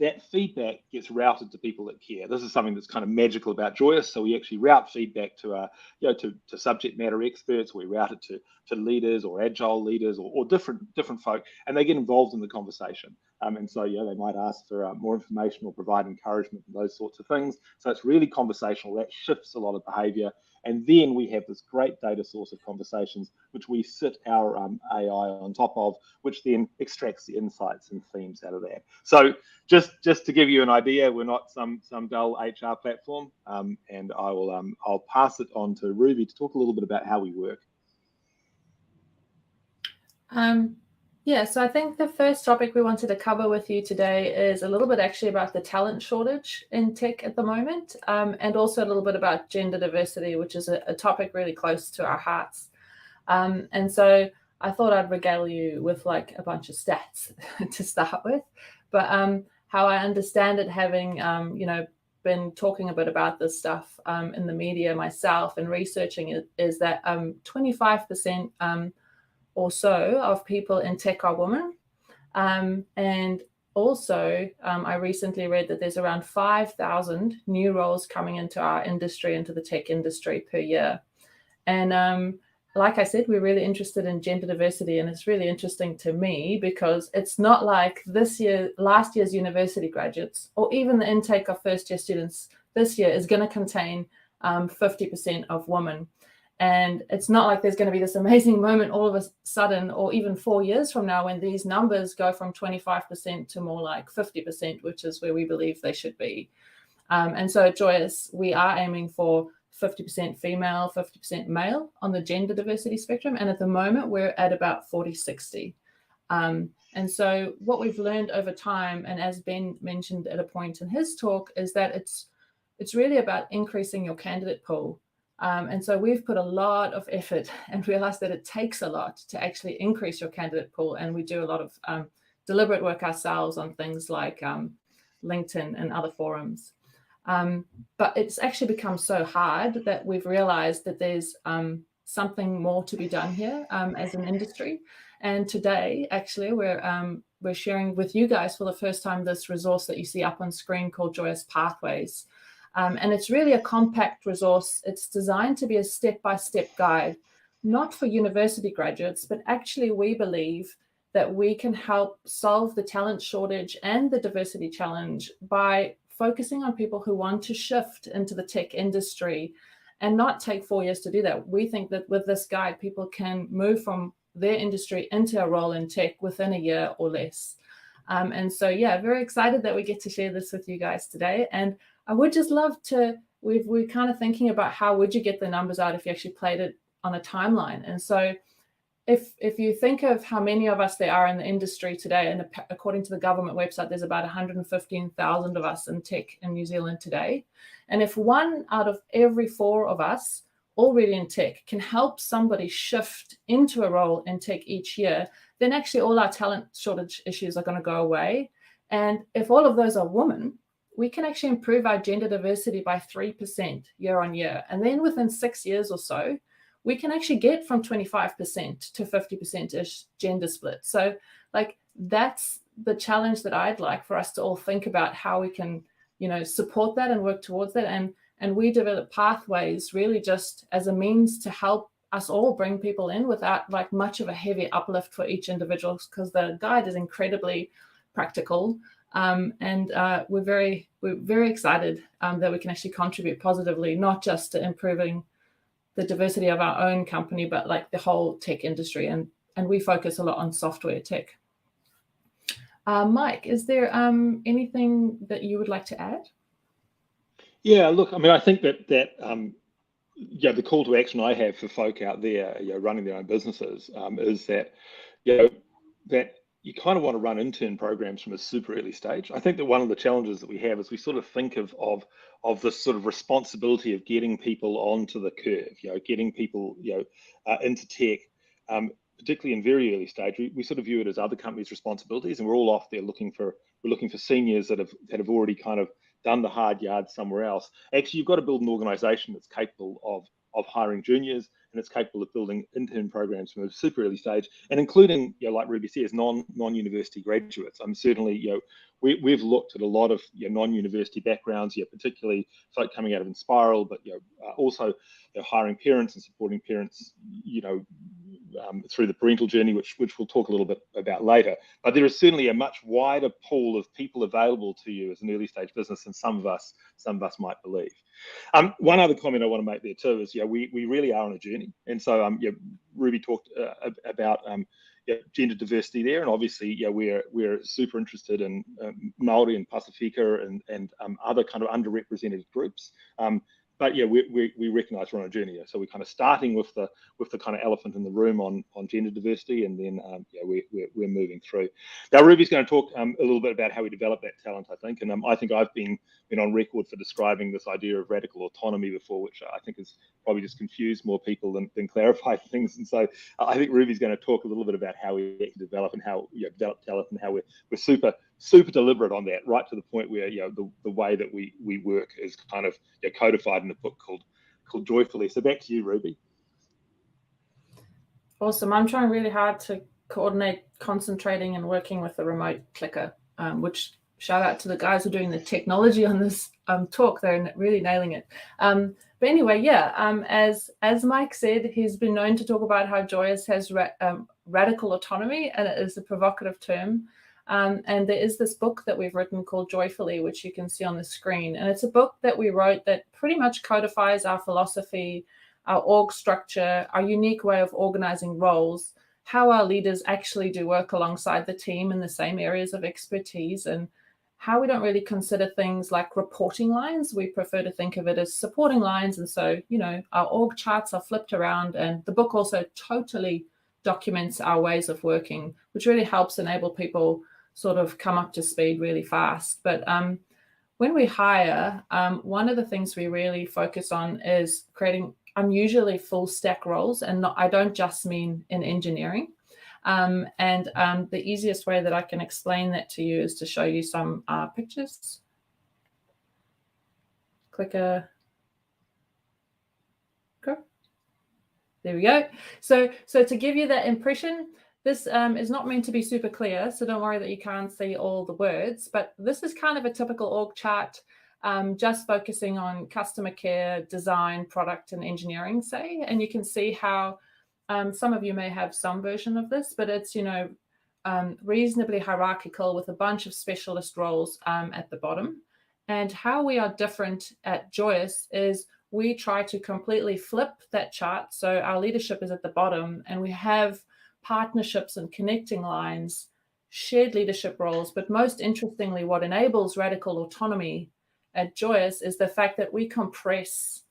that feedback gets routed to people that care. This is something that's kind of magical about Joyous. So we actually route feedback to to subject matter experts. We route it to leaders or agile leaders or different folk, and they get involved in the conversation. And so they might ask for more information or provide encouragement and those sorts of things. So it's really conversational. That shifts a lot of behaviour. And then we have this great data source of conversations, which we sit our AI on top of, which then extracts the insights and themes out of that. So just to give you an idea, we're not some dull HR platform, and I'll pass it on to Ruby to talk a little bit about how we work. Yeah, so I think the first topic we wanted to cover with you today is a little bit actually about the talent shortage in tech at the moment, and also a little bit about gender diversity, which is a topic really close to our hearts. And so I thought I'd regale you with like a bunch of stats to start with, but how I understand it, having been talking a bit about this stuff in the media myself and researching it, is that 25% or so of people in tech are women. And also, I recently read that there's around 5,000 new roles coming into our industry, into the tech industry per year. And like I said, we're really interested in gender diversity, and it's really interesting to me because it's not like last year's university graduates, or even the intake of first-year students this year is going to contain 50% of women. And it's not like there's going to be this amazing moment all of a sudden, or even 4 years from now, when these numbers go from 25% to more like 50%, which is where we believe they should be. And so at Joyous, we are aiming for 50% female, 50% male on the gender diversity spectrum. And at the moment, we're at about 40-60. And so what we've learned over time, and as Ben mentioned at a point in his talk, is that it's really about increasing your candidate pool. And so we've put a lot of effort and realized that it takes a lot to actually increase your candidate pool. And we do a lot of deliberate work ourselves on things like LinkedIn and other forums. But it's actually become so hard that we've realized that there's something more to be done here as an industry. And today, actually, we're sharing with you guys for the first time this resource that you see up on screen called Joyous Pathways. And it's really a compact resource. It's designed to be a step-by-step guide, not for university graduates, but actually we believe that we can help solve the talent shortage and the diversity challenge by focusing on people who want to shift into the tech industry and not take 4 years to do that. We think that with this guide, people can move from their industry into a role in tech within a year or less. And so, yeah, very excited that we get to share this with you guys today. And I would just love to, we're kind of thinking about how would you get the numbers out if you actually played it on a timeline. And so if you think of how many of us there are in the industry today, and according to the government website, there's about 115,000 of us in tech in New Zealand today. And if 1 out of every 4 of us already in tech can help somebody shift into a role in tech each year, then actually all our talent shortage issues are going to go away. And if all of those are women, we can actually improve our gender diversity by 3% year on year. And then within 6 years or so, we can actually get from 25% to 50%-ish gender split. So like that's the challenge that I'd like for us to all think about, how we can, support that and work towards that. And we develop pathways really just as a means to help us all bring people in without like much of a heavy uplift for each individual, because the guide is incredibly practical. And we're very excited that we can actually contribute positively, not just to improving the diversity of our own company, but like the whole tech industry. And we focus a lot on software tech. Mike, is there anything that you would like to add? Yeah, look, I mean, I think that the call to action I have for folk out there, running their own businesses, is that that you kind of want to run intern programs from a super early stage. I think that one of the challenges that we have is we sort of think of this sort of responsibility of getting people onto the curve, getting people, into tech, particularly in very early stage. We sort of view it as other companies' responsibilities, and we're all off there looking for seniors that have already kind of done the hard yards somewhere else. Actually, you've got to build an organization that's capable of hiring juniors, and it's capable of building intern programs from a super early stage, and including, like Ruby says, non-university graduates. I'm certainly, we've looked at a lot of non-university backgrounds, particularly folk coming out of Inspiral, but also hiring parents and supporting parents, through the parental journey, which we'll talk a little bit about later. But there is certainly a much wider pool of people available to you as an early stage business than some of us might believe. One other comment I want to make there too is, we really are on a journey, and so Ruby talked about gender diversity there, and obviously we're super interested in Maori and Pasifika and other kind of underrepresented groups. But we recognise we're on a journey, so we're kind of starting with the kind of elephant in the room on gender diversity, and then we're moving through. Now Ruby's going to talk a little bit about how we develop that talent, I think, and I think I've been on record for describing this idea of radical autonomy before, which I think has probably just confused more people than clarified things. And so I think Ruby's going to talk a little bit about how we actually develop and how develop talent, and how we're super deliberate on that, right to the point where the way that we work is kind of codified in a book called Joyfully. So back to you, Ruby. Awesome. I'm trying really hard to coordinate concentrating and working with the remote clicker, which shout out to the guys who are doing the technology on this talk. They're really nailing it. But anyway, as Mike said, he's been known to talk about how Joyous has radical autonomy, and it is a provocative term. And there is this book that we've written called Joyfully, which you can see on the screen. And it's a book that we wrote that pretty much codifies our philosophy, our org structure, our unique way of organizing roles, how our leaders actually do work alongside the team in the same areas of expertise, and how we don't really consider things like reporting lines. We prefer to think of it as supporting lines. And so, our org charts are flipped around, and the book also totally documents our ways of working, which really helps enable people sort of come up to speed really fast. But when we hire, one of the things we really focus on is creating unusually full stack roles. And I don't just mean in engineering. The easiest way that I can explain that to you is to show you some pictures. Clicker. Go. There we go. So to give you that impression, this is not meant to be super clear, so don't worry that you can't see all the words, but this is kind of a typical org chart, just focusing on customer care, design, product, and engineering, say. And you can see how some of you may have some version of this, but it's, reasonably hierarchical with a bunch of specialist roles at the bottom. And how we are different at Joyous is we try to completely flip that chart. So our leadership is at the bottom, and we have partnerships and connecting lines, shared leadership roles. But most interestingly, what enables radical autonomy at Joyous is the fact that we compress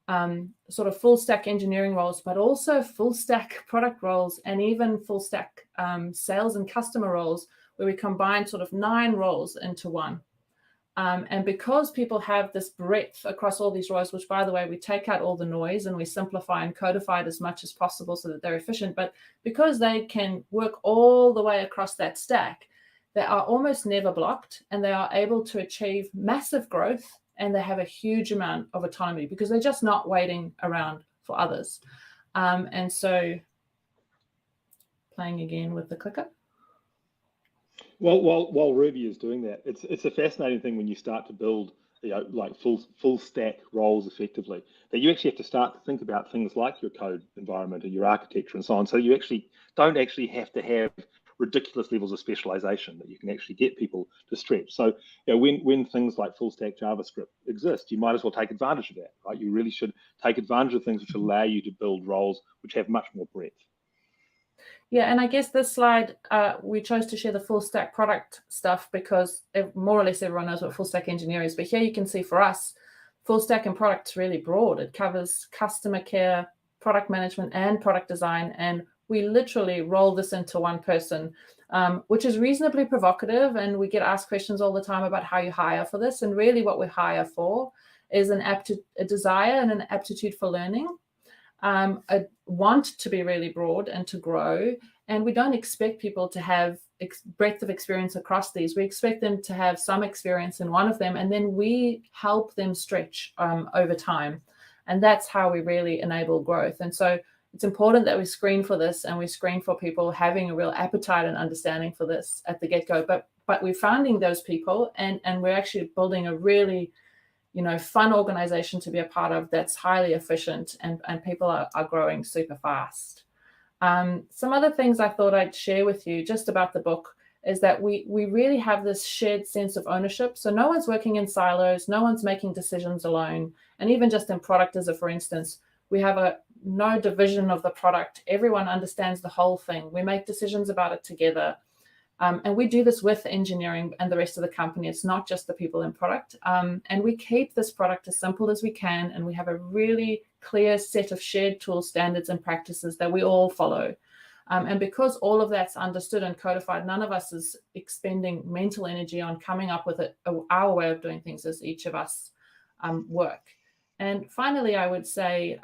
sort of full stack engineering roles, but also full stack product roles, and even full stack sales and customer roles, where we combine sort of 9 roles into one. And because people have this breadth across all these roles, which, by the way, we take out all the noise and we simplify and codify it as much as possible so that they're efficient, but because they can work all the way across that stack, they are almost never blocked, and they are able to achieve massive growth, and they have a huge amount of autonomy because they're just not waiting around for others. And so playing again with the clicker. Well, while Ruby is doing that, it's a fascinating thing when you start to build, like full stack roles effectively, that you actually have to start to think about things like your code environment and your architecture and so on. So you actually don't have to have ridiculous levels of specialization, that you can actually get people to stretch. So when things like full stack JavaScript exist, you might as well take advantage of that, right? You really should take advantage of things which allow you to build roles which have much more breadth. Yeah, and I guess this slide, we chose to share the full stack product stuff because more or less everyone knows what full stack engineering is. But here you can see for us, full stack and product is really broad. It covers customer care, product management, and product design. And we literally roll this into one person. which is reasonably provocative. And we get asked questions all the time about how you hire for this. And really what we hire for is a desire and an aptitude for learning, a want to be really broad and to grow. And we don't expect people to have breadth of experience across these. We expect them to have some experience in one of them, and then we help them stretch over time. And that's how we really enable growth. And so it's important that we screen for this, and we screen for people having a real appetite and understanding for this at the get-go. But we're finding those people, and we're actually building a really, fun organization to be a part of that's highly efficient, and people are growing super fast. Some other things I thought I'd share with you just about the book is that we really have this shared sense of ownership. So no one's working in silos, no one's making decisions alone. And even just in product, as for instance, we have no division of the product. Everyone understands the whole thing. We make decisions about it together. And we do this with engineering and the rest of the company. It's not just the people in product. And we keep this product as simple as we can. And we have a really clear set of shared tools, standards, and practices that we all follow. And because all of that's understood and codified, none of us is expending mental energy on coming up with our way of doing things as each of us work. And finally, I would say,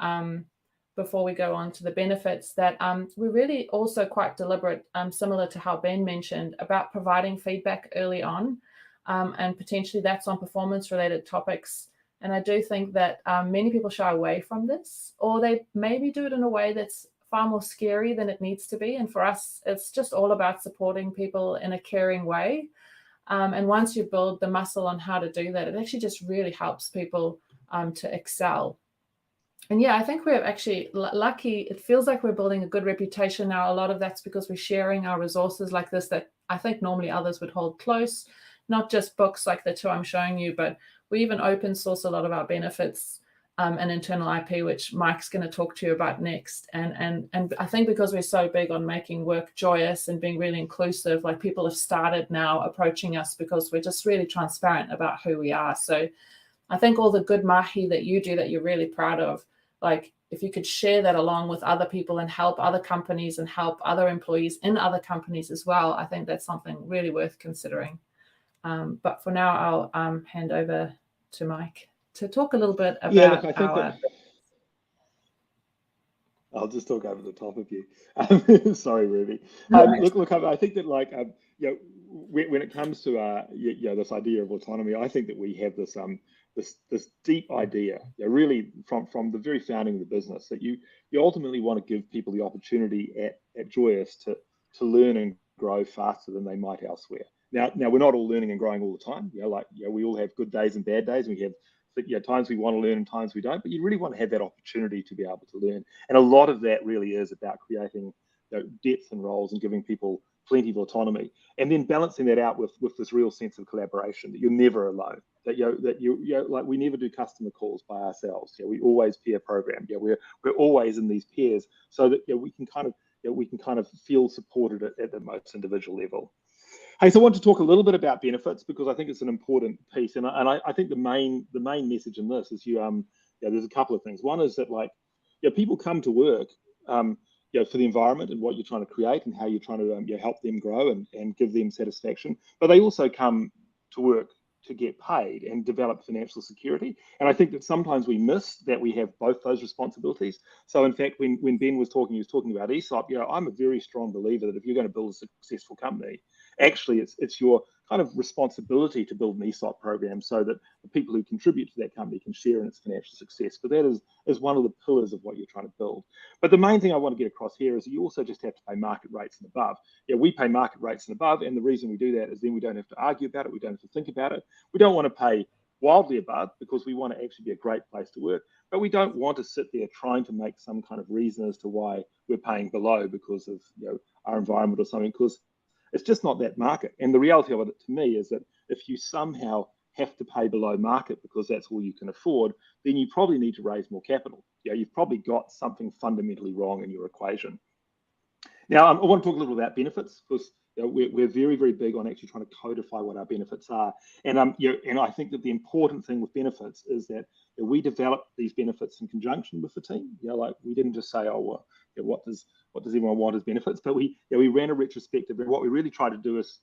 before we go on to the benefits, that we're really also quite deliberate, similar to how Ben mentioned, about providing feedback early on, and potentially that's on performance-related topics. And I do think that many people shy away from this, or they maybe do it in a way that's far more scary than it needs to be. And for us, it's just all about supporting people in a caring way. And once you build the muscle on how to do that, it actually just really helps people to excel. And yeah, I think we're actually lucky. It feels like we're building a good reputation now. A lot of that's because we're sharing our resources like this that I think normally others would hold close, not just books like the two I'm showing you, but we even open source a lot of our benefits and internal IP, which Mike's going to talk to you about next. And I think because we're so big on making work joyous and being really inclusive, like people have started now approaching us because we're just really transparent about who we are. So I think all the good mahi that you do that you're really proud of, like if you could share that along with other people and help other companies and help other employees in other companies as well, I think that's something really worth considering. But for now, I'll hand over to Mike to talk a little bit about I think I'll just talk over the top of you. Sorry, Ruby. Look, I think that when it comes to this idea of autonomy, I think that we have this deep idea, really from the very founding of the business, that you ultimately want to give people the opportunity at Joyous to learn and grow faster than they might elsewhere. Now we're not all learning and growing all the time. We all have good days and bad days. We have times we want to learn and times we don't, but you really want to have that opportunity to be able to learn. And a lot of that really is about creating depth and roles and giving people plenty of autonomy, and then balancing that out with this real sense of collaboration, that you're never alone, that like we never do customer calls by ourselves. We always peer program. We're always in these peers, so that we can kind of feel supported at the most individual level. Hey, so I want to talk a little bit about benefits because I think it's an important piece, and I think the main message in this is there's a couple of things. One is that people come to work for the environment and what you're trying to create and how you're trying to help them grow and give them satisfaction, but they also come to work to get paid and develop financial security. And I think that sometimes we miss that we have both those responsibilities. So in fact, when Ben was talking about ESOP, I'm a very strong believer that if you're going to build a successful company, actually it's your kind of responsibility to build an ESOP program so that the people who contribute to that company can share in its financial success. But that is one of the pillars of what you're trying to build. But the main thing I want to get across here is you also just have to pay market rates and above. We pay market rates and above, and the reason we do that is then we don't have to argue about it, we don't have to think about it. We don't want to pay wildly above because we want to actually be a great place to work, but we don't want to sit there trying to make some kind of reason as to why we're paying below because of our environment or something, because it's just not that market. And the reality of it to me is that if you somehow have to pay below market because that's all you can afford, then you probably need to raise more capital. You've probably got something fundamentally wrong in your equation. Now, I want to talk a little about benefits, because we're very, very big on actually trying to codify what our benefits are. And and I think that the important thing with benefits is that we develop these benefits in conjunction with the team. Like, we didn't just say, oh, well, what does everyone want as benefits? But we ran a retrospective, and what we really try to do is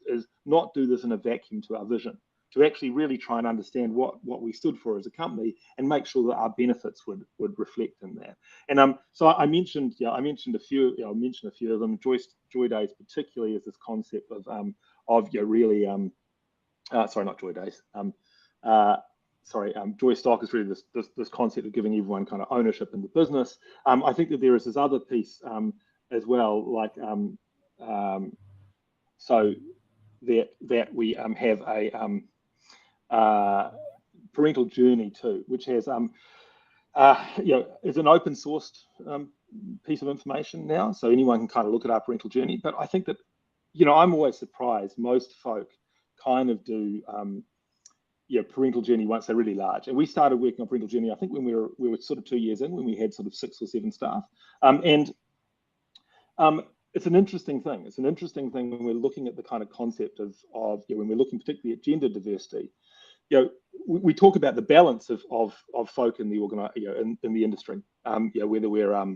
not do this in a vacuum to our vision, to actually really try and understand what we stood for as a company and make sure that our benefits would reflect in that. And so I mentioned a few of them. Joy Days particularly is this concept of really sorry, not Joy Days. Joy Stock is really this concept of giving everyone kind of ownership in the business. I think that there is this other piece as well, like so that we have a parental journey too, which has is an open sourced piece of information now, so anyone can kind of look at our parental journey. But I think that I'm always surprised most folk kind of do parental journey once they're really large. And we started working on parental journey, I think, when we were sort of 2 years in, when we had sort of 6 or 7 staff. It's an interesting thing. It's an interesting thing when we're looking at the kind of concept of when we're looking particularly at gender diversity. We talk about the balance of folk in the in the industry. Whether we're at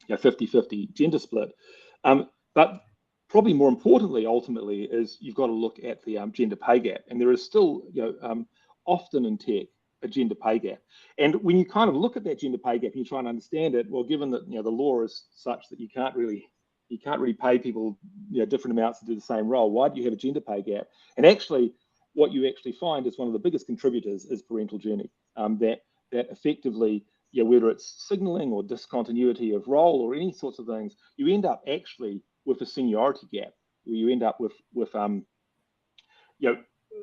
50-50 gender split, but probably more importantly, ultimately, is you've got to look at the gender pay gap, and there is still often in tech a gender pay gap. And when you kind of look at that gender pay gap and you try and understand it, well, given that the law is such that you can't really pay people different amounts to do the same role, why do you have a gender pay gap? And actually, what you actually find is one of the biggest contributors is parental journey. That effectively, whether it's signaling or discontinuity of role or any sorts of things, you end up actually with a seniority gap, where you end up with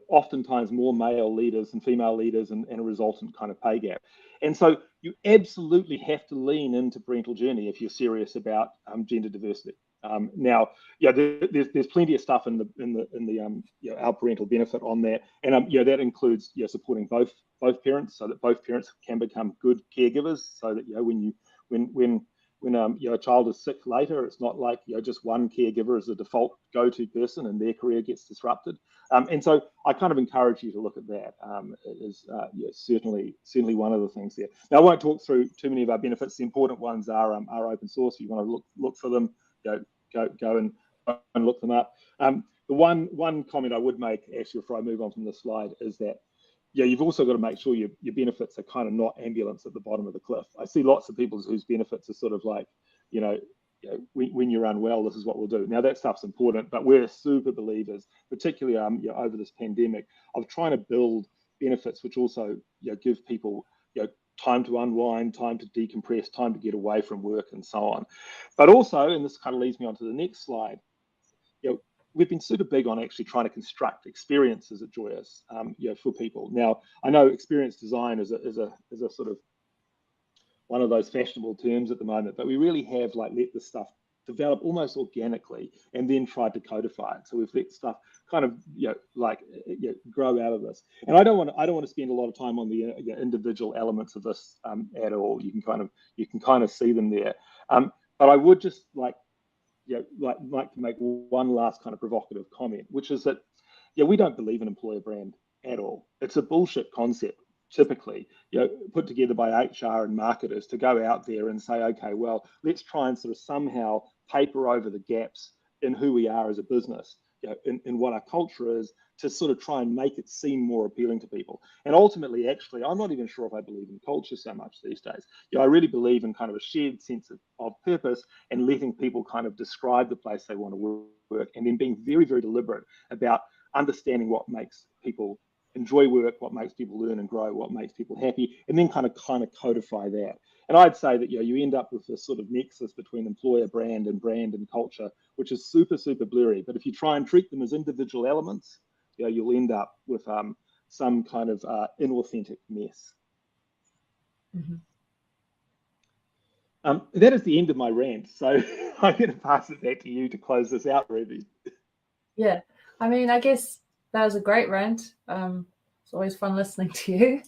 oftentimes more male leaders and female leaders, and a resultant kind of pay gap. And so you absolutely have to lean into parental journey if you're serious about gender diversity. Now, there's plenty of stuff in the our parental benefit on that, and that includes supporting both parents, so that both parents can become good caregivers, so that when a child is sick later, it's not like just one caregiver is the default go-to person and their career gets disrupted. And so I kind of encourage you to look at that. It is certainly one of the things there. Now, I won't talk through too many of our benefits. The important ones are open source. If you want to look for them, go and look them up. The one comment I would make, actually, before I move on from this slide, is that you've also got to make sure your benefits are kind of not ambulance at the bottom of the cliff. I see lots of people whose benefits are sort of like, when you're unwell, this is what we'll do. Now, that stuff's important, but we're super believers, particularly over this pandemic, of trying to build benefits which also give people time to unwind, time to decompress, time to get away from work, and so on. But also, and this kind of leads me on to the next slide, we've been super big on actually trying to construct experiences at Joyous, for people. Now, I know experience design is a sort of one of those fashionable terms at the moment, but we really have let this stuff develop almost organically and then tried to codify it. So we've let stuff kind of grow out of this. And I don't want to spend a lot of time on the individual elements of this at all. You can kind of see them there. But I would just like to make one last kind of provocative comment, which is that we don't believe in employer brand at all. It's a bullshit concept, typically put together by HR and marketers to go out there and say, okay, well, let's try and sort of somehow paper over the gaps in who we are as a business, in what our culture is, to sort of try and make it seem more appealing to people. And ultimately, actually, I'm not even sure if I believe in culture so much these days. I really believe in kind of a shared sense of purpose, and letting people kind of describe the place they want to work, and then being very, very deliberate about understanding what makes people enjoy work, what makes people learn and grow, what makes people happy, and then kind of codify that. And I'd say that you end up with this sort of nexus between employer brand and culture, which is super, super blurry. But if you try and treat them as individual elements, you'll end up with some kind of inauthentic mess. Mm-hmm. That is the end of my rant. So I'm going to pass it back to you to close this out, Ruby. Yeah, I mean, I guess that was a great rant. It's always fun listening to you.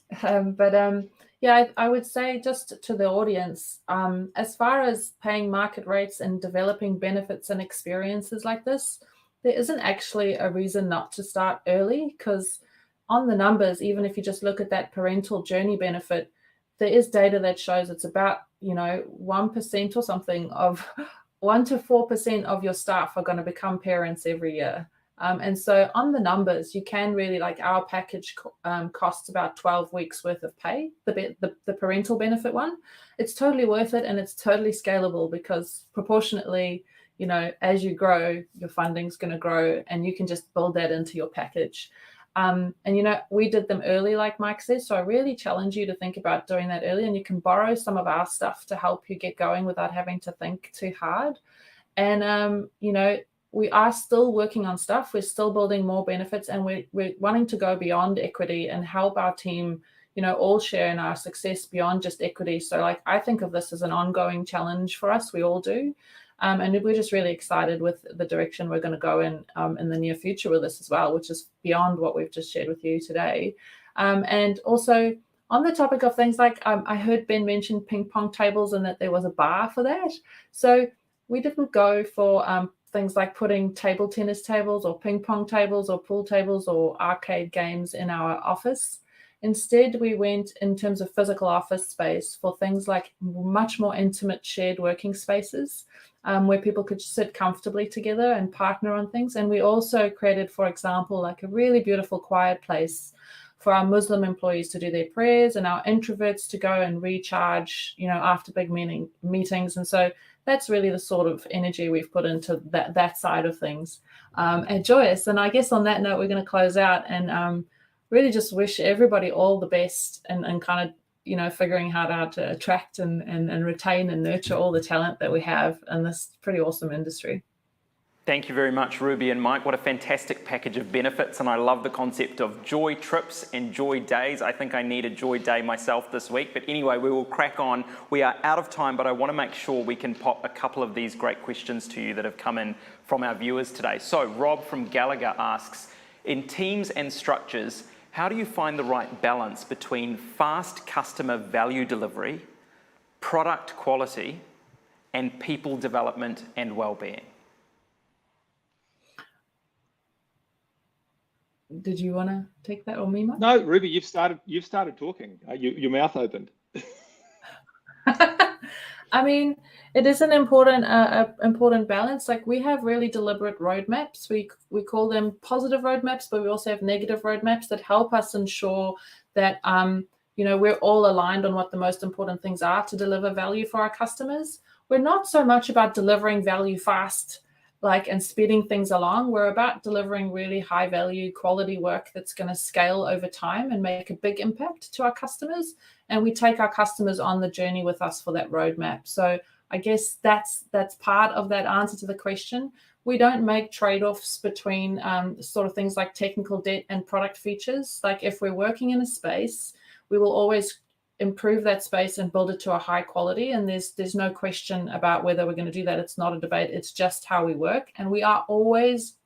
Yeah, I would say just to the audience, as far as paying market rates and developing benefits and experiences like this, there isn't actually a reason not to start early, because on the numbers, even if you just look at that parental journey benefit, there is data that shows it's about, 1% or something of 1 to 4% of your staff are going to become parents every year. And so on the numbers, you can really, like our package costs about 12 weeks worth of pay, the parental benefit one. It's totally worth it, and it's totally scalable because proportionately, as you grow, your funding's going to grow, and you can just build that into your package. And we did them early, like Mike says, so I really challenge you to think about doing that early, and you can borrow some of our stuff to help you get going without having to think too hard. And, we are still working on stuff. We're still building more benefits, and we're wanting to go beyond equity and help our team, all share in our success beyond just equity. So like, I think of this as an ongoing challenge for us. We all do. And we're just really excited with the direction we're going to go in the near future with this as well, which is beyond what we've just shared with you today. And also on the topic of things like, I heard Ben mention ping pong tables and that there was a bar for that. So we didn't go for things like putting table tennis tables or ping pong tables or pool tables or arcade games in our office. Instead, we went in terms of physical office space for things like much more intimate shared working spaces where people could sit comfortably together and partner on things. And we also created, for example, like a really beautiful quiet place for our Muslim employees to do their prayers and our introverts to go and recharge, after big meetings. And so that's really the sort of energy we've put into that side of things at Joyous. And I guess on that note, we're going to close out and really just wish everybody all the best and kind of, figuring out how to attract and retain and nurture all the talent that we have in this pretty awesome industry. Thank you very much, Ruby and Mike. What a fantastic package of benefits. And I love the concept of joy trips and joy days. I think I need a joy day myself this week. But anyway, we will crack on. We are out of time, but I want to make sure we can pop a couple of these great questions to you that have come in from our viewers today. So Rob from Gallagher asks, in teams and structures, how do you find the right balance between fast customer value delivery, product quality, and people development and well-being? Did you want to take that or me, Mike? No, Ruby, you've started talking. Your mouth opened. I mean, it is an important balance. Like we have really deliberate roadmaps. We call them positive roadmaps, but we also have negative roadmaps that help us ensure that we're all aligned on what the most important things are to deliver value for our customers. We're not so much about delivering value fast, and speeding things along. We're about delivering really high value quality work that's going to scale over time and make a big impact to our customers. And we take our customers on the journey with us for that roadmap. So I guess that's part of that answer to the question. We don't make trade-offs between sort of things like technical debt and product features. Like if we're working in a space, we will always improve that space and build it to a high quality. And there's no question about whether we're going to do that. It's not a debate. It's just how we work. And we are always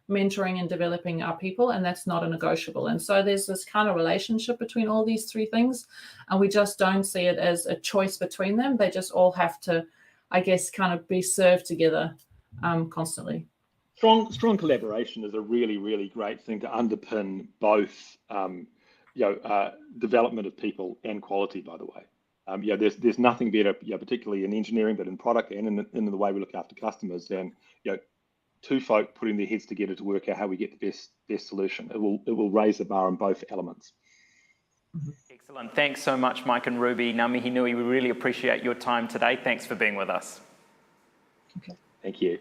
mentoring and developing our people, and that's not a negotiable. And so there's this kind of relationship between all these three things, and we just don't see it as a choice between them. They just all have to, I guess, kind of be served together constantly. Strong collaboration is a really, really great thing to underpin both development of people and quality, by the way. There's nothing better, particularly in engineering, but in product and in the way we look after customers, than two folk putting their heads together to work out how we get the best solution. It will raise the bar on both elements. Excellent. Thanks so much, Mike and Ruby. Ngā mihi nui, we really appreciate your time today. Thanks for being with us. Okay. Thank you.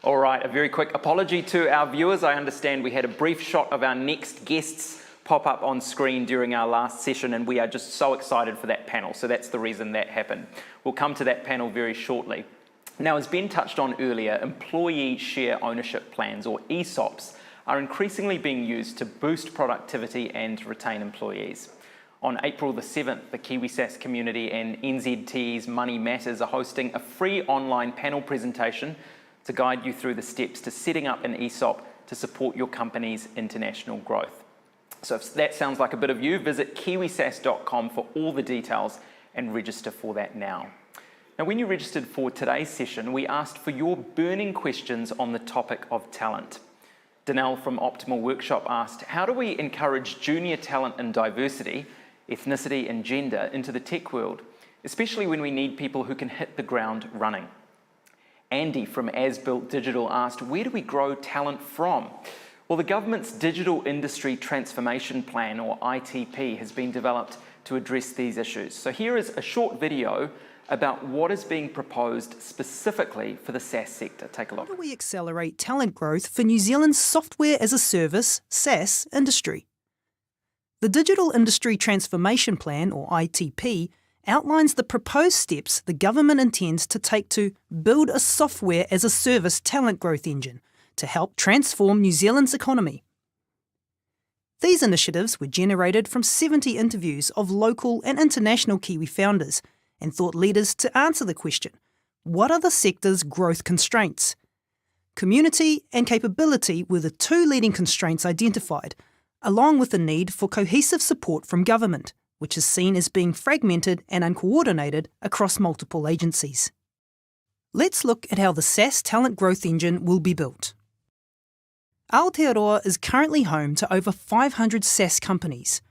All right, a very quick apology to our viewers. I understand we had a brief shot of our next guests pop up on screen during our last session, and we are just so excited for that panel. So that's the reason that happened. We'll come to that panel very shortly. Now, as Ben touched on earlier, employee share ownership plans, or ESOPs, are increasingly being used to boost productivity and retain employees. On April the 7th, the Kiwi SaaS community and NZT's Money Matters are hosting a free online panel presentation to guide you through the steps to setting up an ESOP to support your company's international growth. So if that sounds like a bit of you, visit kiwisas.com for all the details and register for that now. Now, when you registered for today's session, we asked for your burning questions on the topic of talent. Danelle from Optimal Workshop asked, how do we encourage junior talent and diversity, ethnicity and gender into the tech world, especially when we need people who can hit the ground running? Andy from As Built Digital asked, where do we grow talent from? Well, the government's Digital Industry Transformation Plan, or ITP, has been developed to address these issues. So here is a short video about what is being proposed specifically for the SaaS sector. Take a look. How do we accelerate talent growth for New Zealand's software as a service, SaaS, industry? The Digital Industry Transformation Plan, or ITP, outlines the proposed steps the government intends to take to build a software as a service talent growth engine to help transform New Zealand's economy. These initiatives were generated from 70 interviews of local and international Kiwi founders and thought leaders to answer the question, what are the sector's growth constraints? Community and capability were the two leading constraints identified, along with the need for cohesive support from government, which is seen as being fragmented and uncoordinated across multiple agencies. Let's look at how the SaaS talent growth engine will be built. Aotearoa is currently home to over 500 SaaS companies.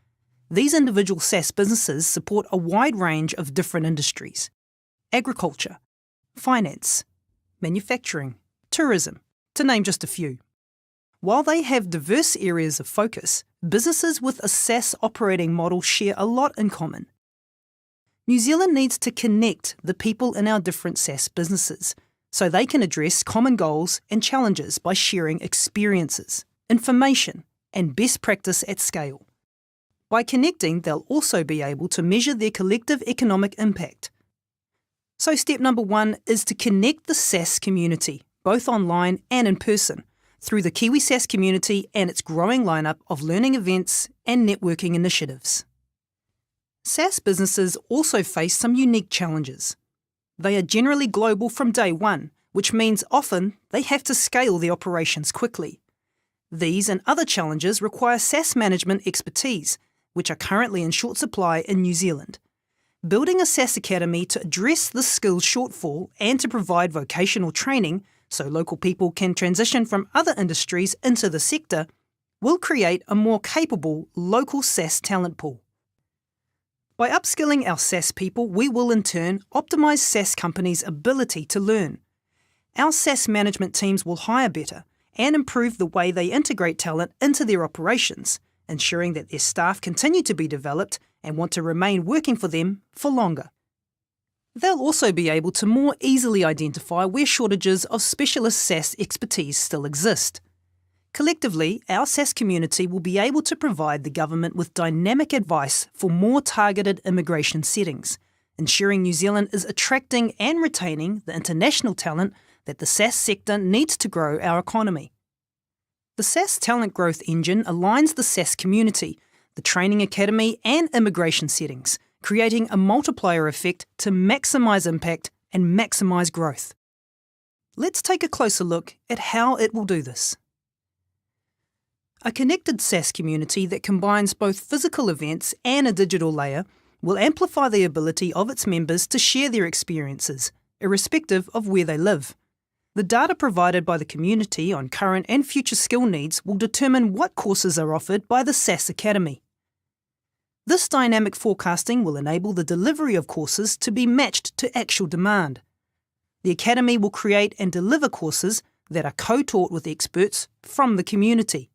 These individual SaaS businesses support a wide range of different industries: agriculture, finance, manufacturing, tourism, to name just a few. While they have diverse areas of focus, businesses with a SaaS operating model share a lot in common. New Zealand needs to connect the people in our different SaaS businesses so they can address common goals and challenges by sharing experiences, information, and best practice at scale. By connecting, they'll also be able to measure their collective economic impact. So step number 1 is to connect the SaaS community, both online and in person, through the Kiwi SaaS community and its growing lineup of learning events and networking initiatives. SaaS businesses also face some unique challenges. They are generally global from day one, which means often they have to scale their operations quickly. These and other challenges require SaaS management expertise, which are currently in short supply in New Zealand. Building a SaaS academy to address this skills shortfall and to provide vocational training so local people can transition from other industries into the sector will create a more capable local SaaS talent pool. By upskilling our SaaS people, we will in turn optimise SaaS companies' ability to learn. Our SaaS management teams will hire better and improve the way they integrate talent into their operations, ensuring that their staff continue to be developed and want to remain working for them for longer. They'll also be able to more easily identify where shortages of specialist SaaS expertise still exist. Collectively, our SaaS community will be able to provide the government with dynamic advice for more targeted immigration settings, ensuring New Zealand is attracting and retaining the international talent that the SaaS sector needs to grow our economy. The SaaS talent growth engine aligns the SaaS community, the training academy and immigration settings, creating a multiplier effect to maximise impact and maximise growth. Let's take a closer look at how it will do this. A connected SaaS community that combines both physical events and a digital layer will amplify the ability of its members to share their experiences, irrespective of where they live. The data provided by the community on current and future skill needs will determine what courses are offered by the SaaS Academy. This dynamic forecasting will enable the delivery of courses to be matched to actual demand. The Academy will create and deliver courses that are co-taught with experts from the community.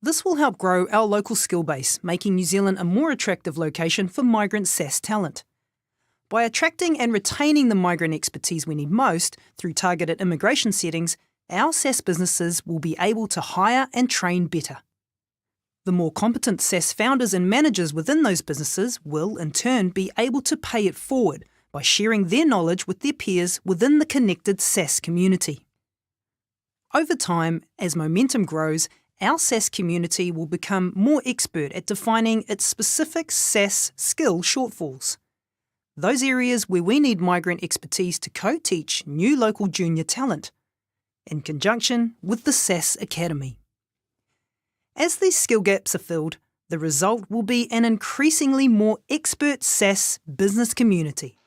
This will help grow our local skill base, making New Zealand a more attractive location for migrant SaaS talent. By attracting and retaining the migrant expertise we need most through targeted immigration settings, our SaaS businesses will be able to hire and train better. The more competent SaaS founders and managers within those businesses will, in turn, be able to pay it forward by sharing their knowledge with their peers within the connected SaaS community. Over time, as momentum grows, our SaaS community will become more expert at defining its specific SaaS skill shortfalls. Those areas where we need migrant expertise to co-teach new local junior talent, in conjunction with the SaaS Academy. As these skill gaps are filled, the result will be an increasingly more expert SaaS business community.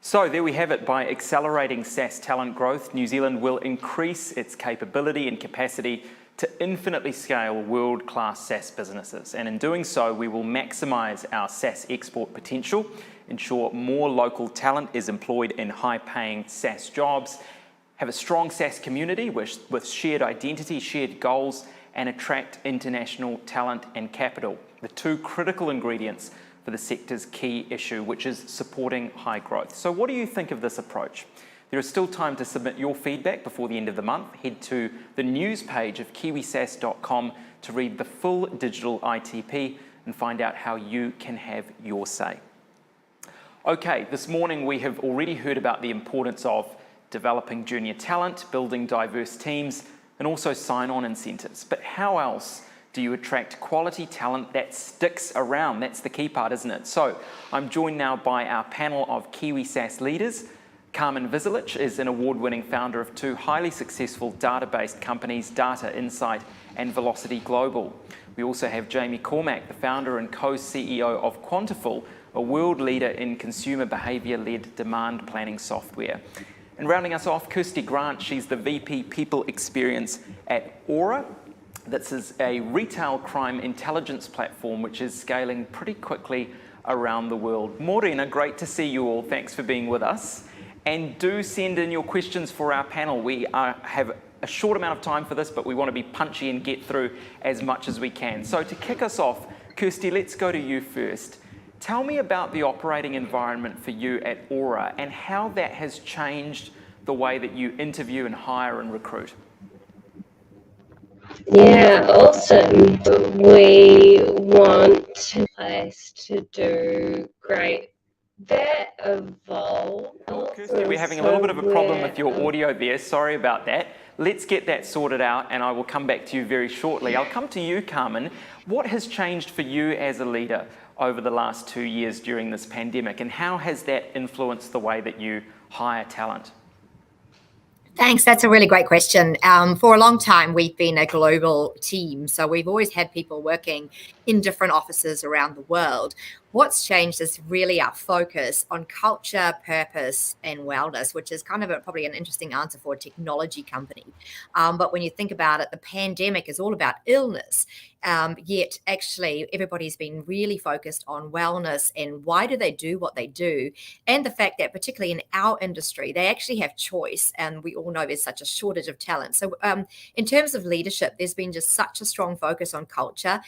So there we have it. By accelerating SaaS talent growth, New Zealand will increase its capability and capacity to infinitely scale world-class SaaS businesses. And in doing so, we will maximise our SaaS export potential, ensure more local talent is employed in high-paying SaaS jobs, have a strong SaaS community with shared identity, shared goals, and attract international talent and capital, the two critical ingredients for the sector's key issue, which is supporting high growth. So what do you think of this approach? There is still time to submit your feedback before the end of the month. Head to the news page of kiwisas.com to read the full digital ITP and find out how you can have your say. Okay, this morning we have already heard about the importance of developing junior talent, building diverse teams, and also sign-on incentives. But how else do you attract quality talent that sticks around? That's the key part, isn't it? So I'm joined now by our panel of Kiwi SaaS leaders. Carmen Vizelic is an award-winning founder of two highly successful data-based companies, Data Insight and Velocity Global. We also have Jamie Cormack, the founder and co-CEO of Quantiful, a world leader in consumer behaviour-led demand planning software. And rounding us off, Kirsty Grant, she's the VP People Experience at Aura. This is a retail crime intelligence platform which is scaling pretty quickly around the world. Morena, great to see you all. Thanks for being with us. And do send in your questions for our panel. We have a short amount of time for this, but we want to be punchy and get through as much as we can. So to kick us off, Kirsty, let's go to you first. Tell me about the operating environment for you at Aura and how that has changed the way that you interview and hire and recruit. Yeah, awesome. We want a place to do great. That evolved. Kirsty, we're having a little bit of a problem with your audio there. Sorry about that. Let's get that sorted out and I will come back to you very shortly. I'll come to you, Carmen. What has changed for you as a leader over the last 2 years during this pandemic, and how has that influenced the way that you hire talent? Thanks. That's a really great question. For a long time, we've been a global team. So we've always had people working in different offices around the world. What's changed is really our focus on culture, purpose, and wellness, which is kind of probably an interesting answer for a technology company. But when you think about it, the pandemic is all about illness. Yet actually everybody's been really focused on wellness and why do they do what they do, and the fact that particularly in our industry they actually have choice, and we all know there's such a shortage of talent. So in terms of leadership, there's been just such a strong focus on culture,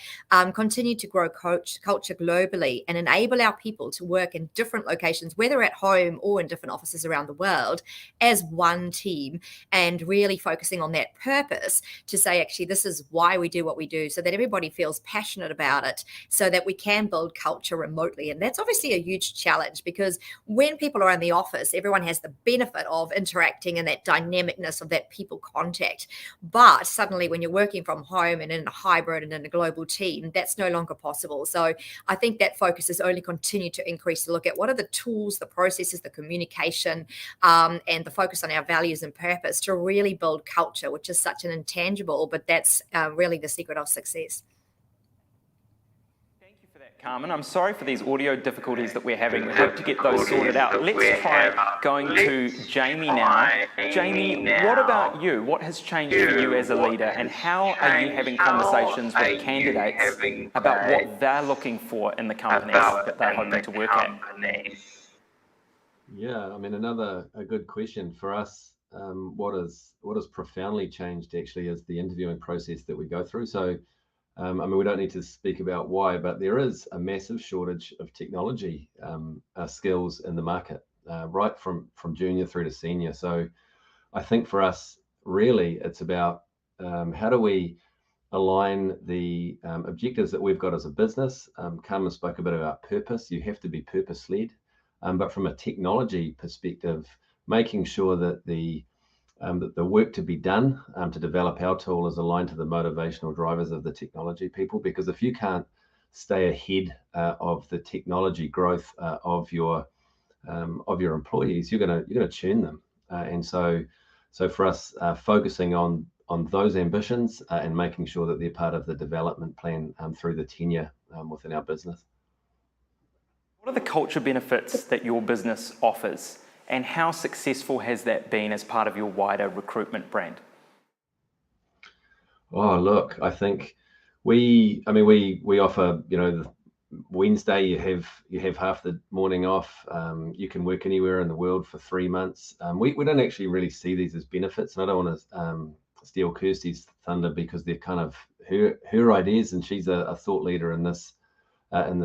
continue to grow culture globally and enable our people to work in different locations, whether at home or in different offices around the world, as one team, and really focusing on that purpose to say actually this is why we do what we do, so that everybody feels passionate about it, so that we can build culture remotely. And that's obviously a huge challenge, because when people are in the office, everyone has the benefit of interacting and that dynamicness of that people contact. But suddenly when you're working from home and in a hybrid and in a global team, that's no longer possible. So I think that focus has only continued to increase, to look at what are the tools, the processes, the communication, and the focus on our values and purpose to really build culture, which is such an intangible, but that's really the secret of success. Thank you for that, Carmen. I'm sorry for these audio difficulties that we're having. We hope to get those sorted out. Let's try going to Jamie now. Jamie, what about you? What has changed for you as a leader, and how are you having conversations with candidates about what they're looking for in the companies that they're hoping to work at? Yeah, I mean, a good question for us. What has profoundly changed actually is the interviewing process that we go through. So, I mean, we don't need to speak about why, but there is a massive shortage of technology skills in the market, right from junior through to senior. So, I think for us, really, it's about how do we align the objectives that we've got as a business. Carmen spoke a bit about purpose. You have to be purpose-led, but from a technology perspective, making sure that the work to be done to develop our tool is aligned to the motivational drivers of the technology people. Because if you can't stay ahead of the technology growth of your employees, you're gonna churn them. And so for us, focusing on those ambitions and making sure that they're part of the development plan through the tenure within our business. What are the culture benefits that your business offers, and how successful has that been as part of your wider recruitment brand? Oh, look, I think we offer, Wednesday you have half the morning off. You can work anywhere in the world for 3 months. We don't actually really see these as benefits, and I don't want to steal Kirsty's thunder because they're kind of her ideas, and she's a thought leader in this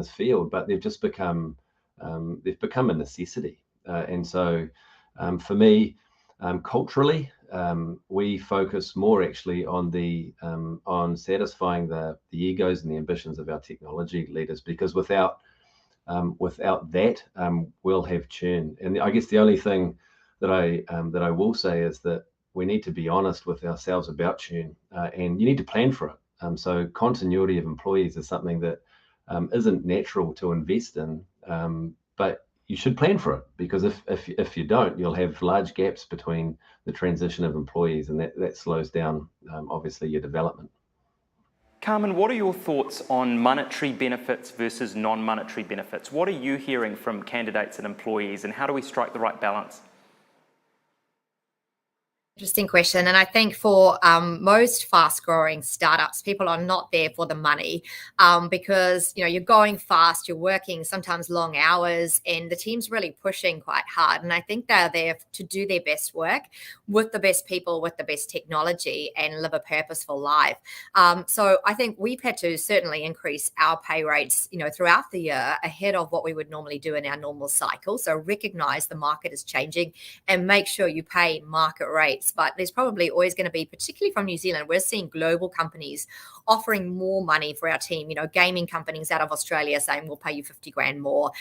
field. But they've just become a necessity, and so for me, culturally, we focus more actually on satisfying the egos and the ambitions of our technology leaders, because without that, we'll have churn. And I guess the only thing that I will say is that we need to be honest with ourselves about churn, and you need to plan for it. So continuity of employees is something that isn't natural to invest in, but you should plan for it, because if you don't, you'll have large gaps between the transition of employees, and that slows down obviously your development. Carmen, what are your thoughts on monetary benefits versus non-monetary benefits? What are you hearing from candidates and employees, and how do we strike the right balance? Interesting question. And I think for most fast-growing startups, people are not there for the money because, you're going fast, you're working sometimes long hours, and the team's really pushing quite hard. And I think they're there to do their best work with the best people, with the best technology, and live a purposeful life. So I think we've had to certainly increase our pay rates, throughout the year ahead of what we would normally do in our normal cycle. So recognize the market is changing and make sure you pay market rates. But there's probably always going to be, particularly from New Zealand, we're seeing global companies offering more money for our team. Gaming companies out of Australia saying we'll pay you 50 grand more.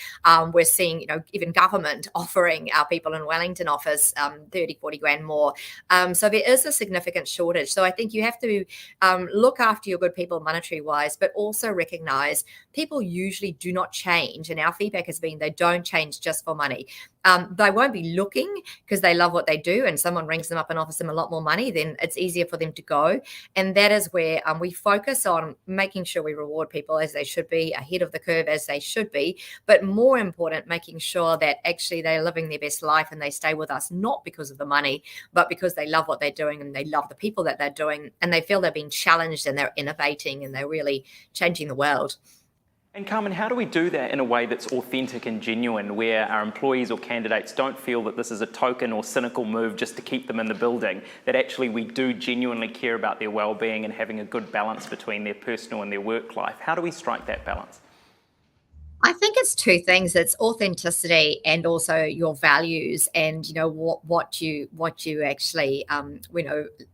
We're seeing, even government offering our people in Wellington office 30, 40 grand more. So there is a significant shortage. So I think you have to look after your good people monetary wise, but also recognize people usually do not change. And our feedback has been they don't change just for money. They won't be looking because they love what they do, and someone rings them up and offers them a lot more money, then it's easier for them to go. And that is where we focus on making sure we reward people as they should be, ahead of the curve as they should be, but more important, making sure that actually they're living their best life and they stay with us, not because of the money, but because they love what they're doing and they love the people that they're doing, and they feel they're being challenged and they're innovating and they're really changing the world. And Carmen, how do we do that in a way that's authentic and genuine, where our employees or candidates don't feel that this is a token or cynical move just to keep them in the building, that actually we do genuinely care about their well-being and having a good balance between their personal and their work life? How do we strike that balance? I think it's two things. It's authenticity and also your values, and what you actually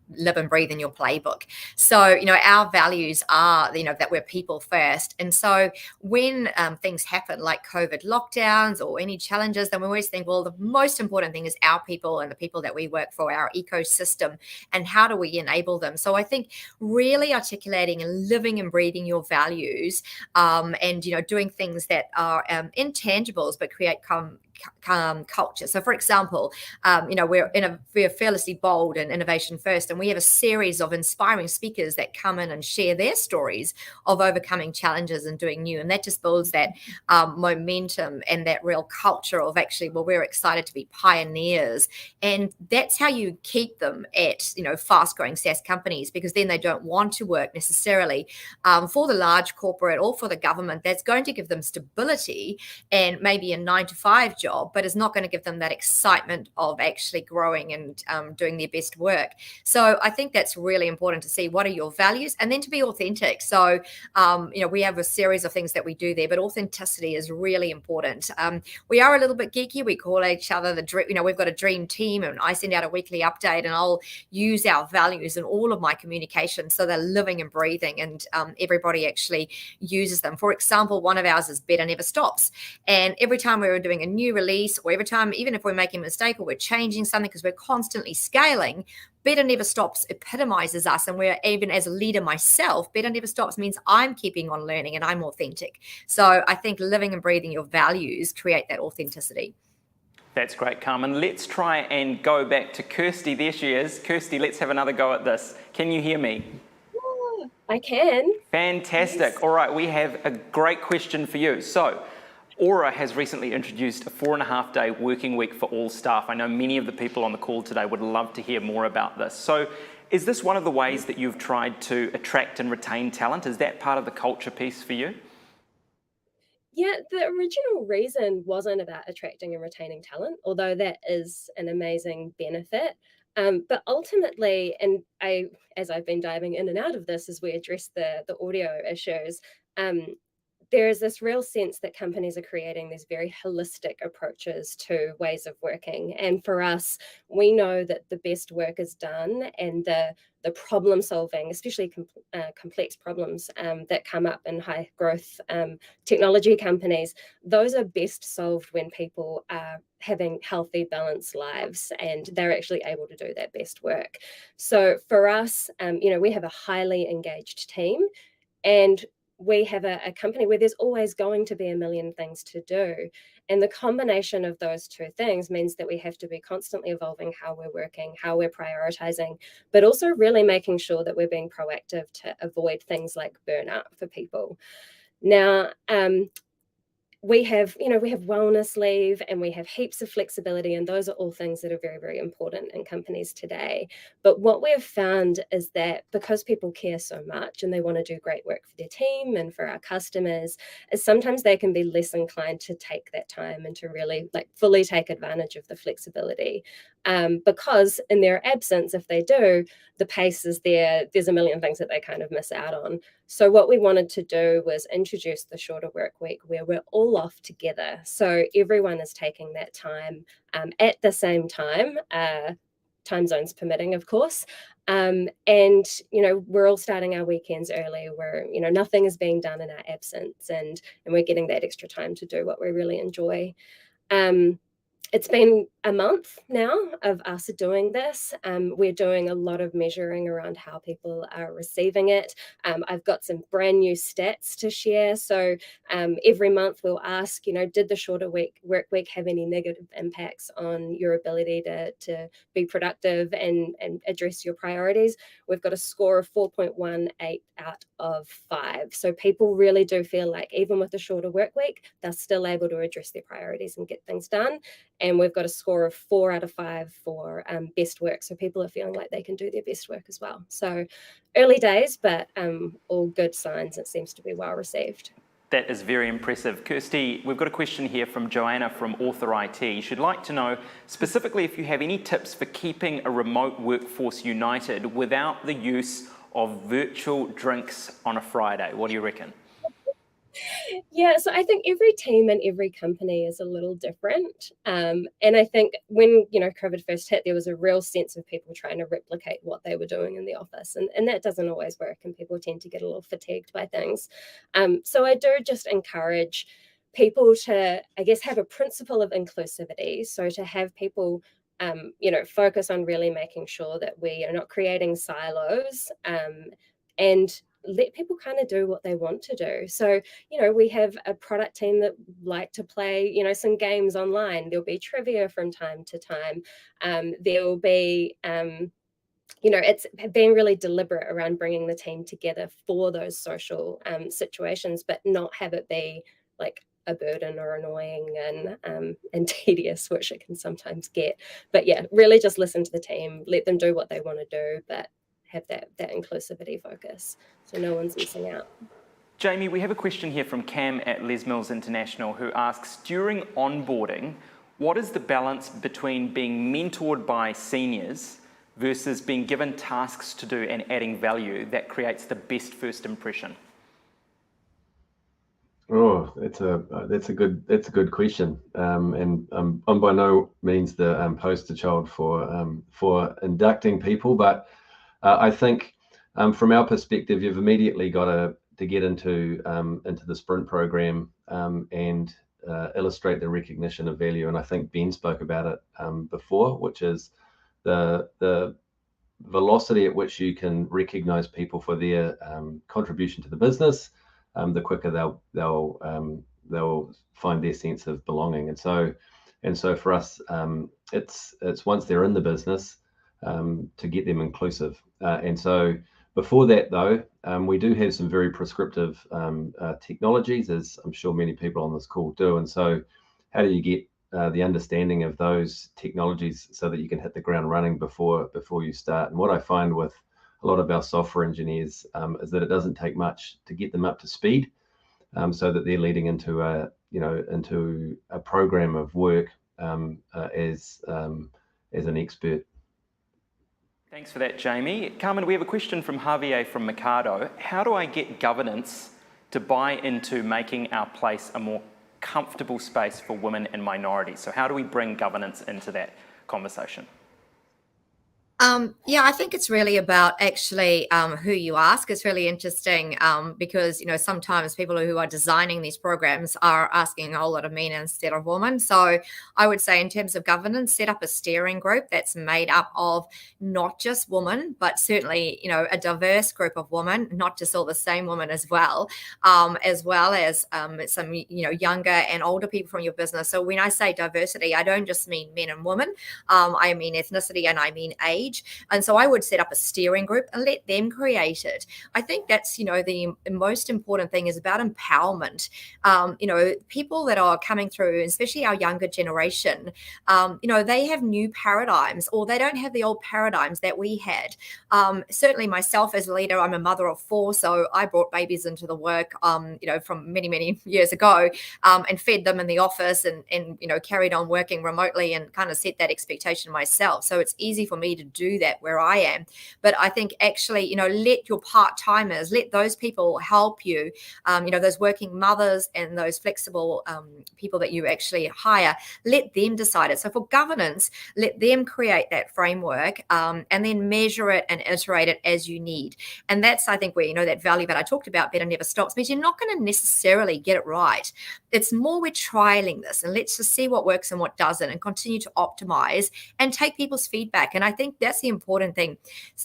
live and breathe in your playbook. So our values are that we're people first. And so when things happen like COVID lockdowns or any challenges, then we always think, well, the most important thing is our people and the people that we work for, our ecosystem, and how do we enable them. So I think really articulating and living and breathing your values, and doing things that are intangibles but create culture. So for example, we're fearlessly bold and innovation first, and we have a series of inspiring speakers that come in and share their stories of overcoming challenges and doing new, and that just builds that momentum and that real culture of actually, well, we're excited to be pioneers. And that's how you keep them at fast growing SaaS companies, because then they don't want to work necessarily for the large corporate or for the government. That's going to give them stability and maybe a 9-to-5 job, but it's not going to give them that excitement of actually growing and doing their best work. So I think that's really important to see what are your values, and then to be authentic. So we have a series of things that we do there, but authenticity is really important. We are a little bit geeky. We call each other we've got a dream team, and I send out a weekly update, and I'll use our values in all of my communication so they're living and breathing, and everybody actually uses them. For example, one of ours is better never stops, and every time we're doing a new release, or every time, even if we're making a mistake or we're changing something because we're constantly scaling, better never stops epitomizes us. And we're, even as a leader myself, better never stops means I'm keeping on learning and I'm authentic. So I think living and breathing your values create that authenticity. That's great, Carmen. Let's try and go back to Kirsty. There she is. Kirsty, let's have another go at this. Can you hear me? I can. Fantastic. Yes. All right, we have a great question for you. So, Aura has recently introduced a 4.5-day working week for all staff. I know many of the people on the call today would love to hear more about this. So, is this one of the ways that you've tried to attract and retain talent? Is that part of the culture piece for you? Yeah, the original reason wasn't about attracting and retaining talent, although that is an amazing benefit. But ultimately, and as I've been diving in and out of this as we address the audio issues, there is this real sense that companies are creating these very holistic approaches to ways of working. And for us, we know that the best work is done, and the problem solving, especially complex problems that come up in high growth technology companies, those are best solved when people are having healthy, balanced lives, and they're actually able to do that best work. So for us, we have a highly engaged team, and we have a company where there's always going to be a million things to do. And the combination of those two things means that we have to be constantly evolving how we're working, how we're prioritizing, but also really making sure that we're being proactive to avoid things like burnout for people. Now, we have wellness leave, and we have heaps of flexibility, and those are all things that are very, very important in companies today. But what we've found is that because people care so much and they want to do great work for their team and for our customers, is sometimes they can be less inclined to take that time and to really fully take advantage of the flexibility. Because in their absence, if they do, the pace is there's a million things that they kind of miss out on. So what we wanted to do was introduce the shorter work week where we're all off together. So everyone is taking that time at the same time, time zones permitting, of course. And, we're all starting our weekends early where, nothing is being done in our absence, and we're getting that extra time to do what we really enjoy. It's been a month now of us doing this. We're doing a lot of measuring around how people are receiving it. I've got some brand new stats to share. So every month we'll ask, did the shorter work week have any negative impacts on your ability to be productive and address your priorities? We've got a score of 4.18 out of 5. So people really do feel like even with a shorter work week, they're still able to address their priorities and get things done. And we've got a score of 4 out of 5 for best work. So people are feeling like they can do their best work as well. So early days, but all good signs. It seems to be well received. That is very impressive. Kirsty, we've got a question here from Joanna from Author IT. She'd like to know specifically if you have any tips for keeping a remote workforce united without the use of virtual drinks on a Friday. What do you reckon? Yeah, so I think every team and every company is a little different. And I think when, COVID first hit, there was a real sense of people trying to replicate what they were doing in the office. And that doesn't always work, and people tend to get a little fatigued by things. So I do just encourage people to, I guess, have a principle of inclusivity. So to have people, focus on really making sure that we are not creating silos, and let people kind of do what they want to do. So, we have a product team that like to play, some games online. There'll be trivia from time to time. There'll be, it's being really deliberate around bringing the team together for those social situations, but not have it be like a burden or annoying and tedious, which it can sometimes get. But yeah, really just listen to the team, let them do what they want to do, but have that inclusivity focus so no one's missing out. Jamie, we have a question here from Cam at Les Mills International who asks, during onboarding, what is the balance between being mentored by seniors versus being given tasks to do and adding value that creates the best first impression? Oh, that's a good question, and I'm by no means the poster child for inducting people, but I think from our perspective, you've immediately got to get into the sprint program and illustrate the recognition of value. And I think Ben spoke about it before, which is the velocity at which you can recognize people for their contribution to the business. The quicker they'll find their sense of belonging. And so And so for us, it's once they're in the business to get them inclusive. And so before that, though, we do have some very prescriptive technologies, as I'm sure many people on this call do. And so how do you get the understanding of those technologies so that you can hit the ground running before you start? And what I find with a lot of our software engineers is that it doesn't take much to get them up to speed, so that they're leading into a program of work as an expert. Thanks for that, Jamie. Carmen, we have a question from Javier from Mikado. How do I get governance to buy into making our place a more comfortable space for women and minorities? So how do we bring governance into that conversation? Yeah, I think it's really about actually who you ask. It's really interesting because, sometimes people who are designing these programs are asking a whole lot of men instead of women. So I would say in terms of governance, set up a steering group that's made up of not just women, but certainly, a diverse group of women, not just all the same women as well as some, younger and older people from your business. So when I say diversity, I don't just mean men and women. I mean ethnicity and I mean age. And so I would set up a steering group and let them create it. I think that's, the most important thing is about empowerment. People that are coming through, especially our younger generation, they have new paradigms, or they don't have the old paradigms that we had. Certainly myself as a leader, I'm a mother of 4, so I brought babies into the work, from many, many years ago, and fed them in the office and carried on working remotely and kind of set that expectation myself. So it's easy for me to do that where I am. But I think actually, let your part-timers, let those people help you, those working mothers and those flexible people that you actually hire, let them decide it. So for governance, let them create that framework and then measure it and iterate it as you need. And that's, I think, where, that value that I talked about, better never stops, means you're not going to necessarily get it right. It's more we're trialing this and let's just see what works and what doesn't and continue to optimize and take people's feedback. And I think that's the important thing.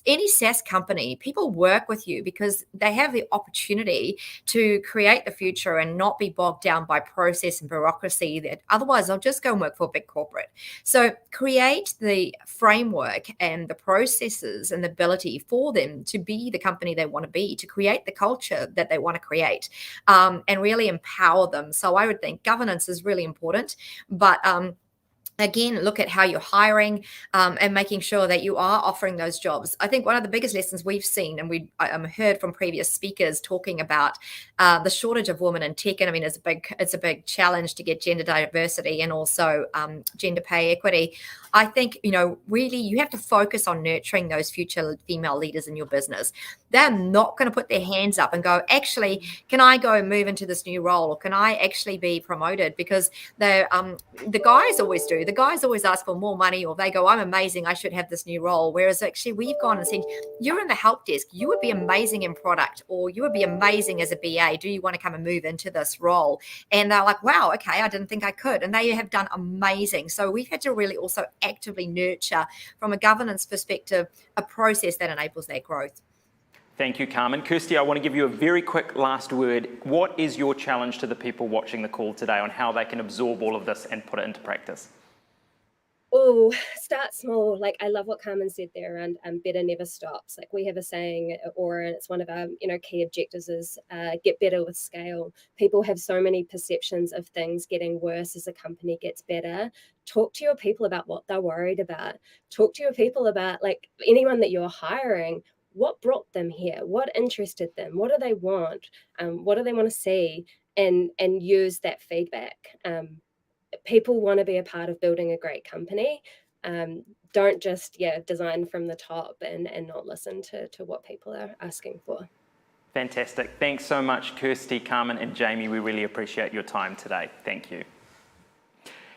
Any SaaS company, people work with you because they have the opportunity to create the future and not be bogged down by process and bureaucracy that otherwise they'll just go and work for a big corporate. So create the framework and the processes and the ability for them to be the company they want to be, to create the culture that they want to create, and really empower them. So I would think governance is really important, but again, look at how you're hiring and making sure that you are offering those jobs. I think one of the biggest lessons we've seen, and we heard from previous speakers talking about the shortage of women in tech. And I mean, it's a big challenge to get gender diversity and also gender pay equity. I think, really you have to focus on nurturing those future female leaders in your business. They're not going to put their hands up and go, actually, can I go and move into this new role? Or can I actually be promoted? Because the guys always do. The guys always ask for more money, or they go, I'm amazing, I should have this new role. Whereas actually we've gone and said, you're in the help desk, you would be amazing in product, or you would be amazing as a BA. Do you want to come and move into this role? And they're like, wow, okay, I didn't think I could. And they have done amazing. So we've had to really also actively nurture, from a governance perspective, a process that enables that growth. Thank you, Carmen. Kirsty, I want to give you a very quick last word. What is your challenge to the people watching the call today on how they can absorb all of this and put it into practice? Oh, start small. Like, I love what Carmen said there around better never stops. Like, we have a saying at Aura, and it's one of our key objectives is get better with scale. People have so many perceptions of things getting worse as a company gets better. Talk to your people about what they're worried about. Talk to your people about, like, anyone that you're hiring. What brought them here? What interested them? What do they want? What do they want to see? And use that feedback. People want to be a part of building a great company. Don't just design from the top and not listen to what people are asking for. Fantastic. Thanks so much, Kirsty, Carmen, and Jamie. We really appreciate your time today. Thank you.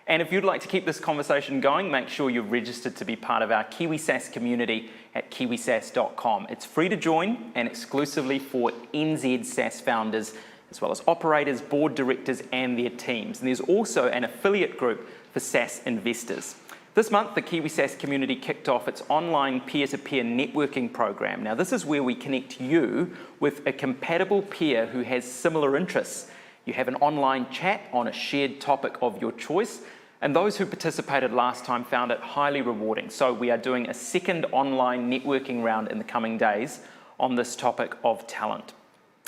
And if you'd like to keep this conversation going, make sure you're registered to be part of our Kiwi SaaS community at kiwisas.com. It's free to join and exclusively for NZ SaaS founders, as well as operators, board directors, and their teams. And there's also an affiliate group for SaaS investors. This month, the Kiwi SaaS community kicked off its online peer-to-peer networking program. Now, this is where we connect you with a compatible peer who has similar interests. You have an online chat on a shared topic of your choice, And those who participated last time found it highly rewarding. So we are doing a second online networking round in the coming days on this topic of talent.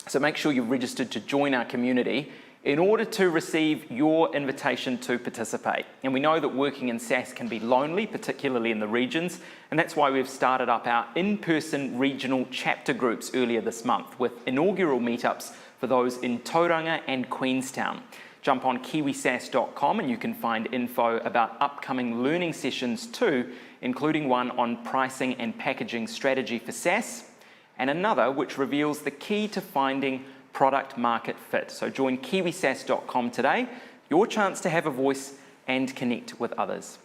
So make sure you're registered to join our community in order to receive your invitation to participate. And we know that working in SaaS can be lonely, particularly in the regions, and that's why we've started up our in-person regional chapter groups earlier this month with inaugural meetups for those in Tauranga and Queenstown. Jump on kiwisas.com and you can find info about upcoming learning sessions too, including one on pricing and packaging strategy for SaaS, and another which reveals the key to finding product market fit. So join kiwisas.com today, your chance to have a voice and connect with others.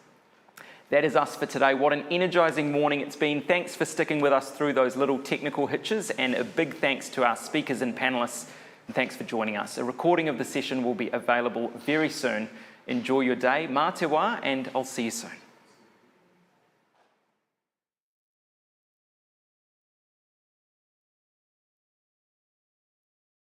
That is us for today. What an energizing morning it's been. Thanks for sticking with us through those little technical hitches, and a big thanks to our speakers and panelists, and thanks for joining us. A recording of the session will be available very soon. Enjoy your day. Mā te wā, and I'll see you soon.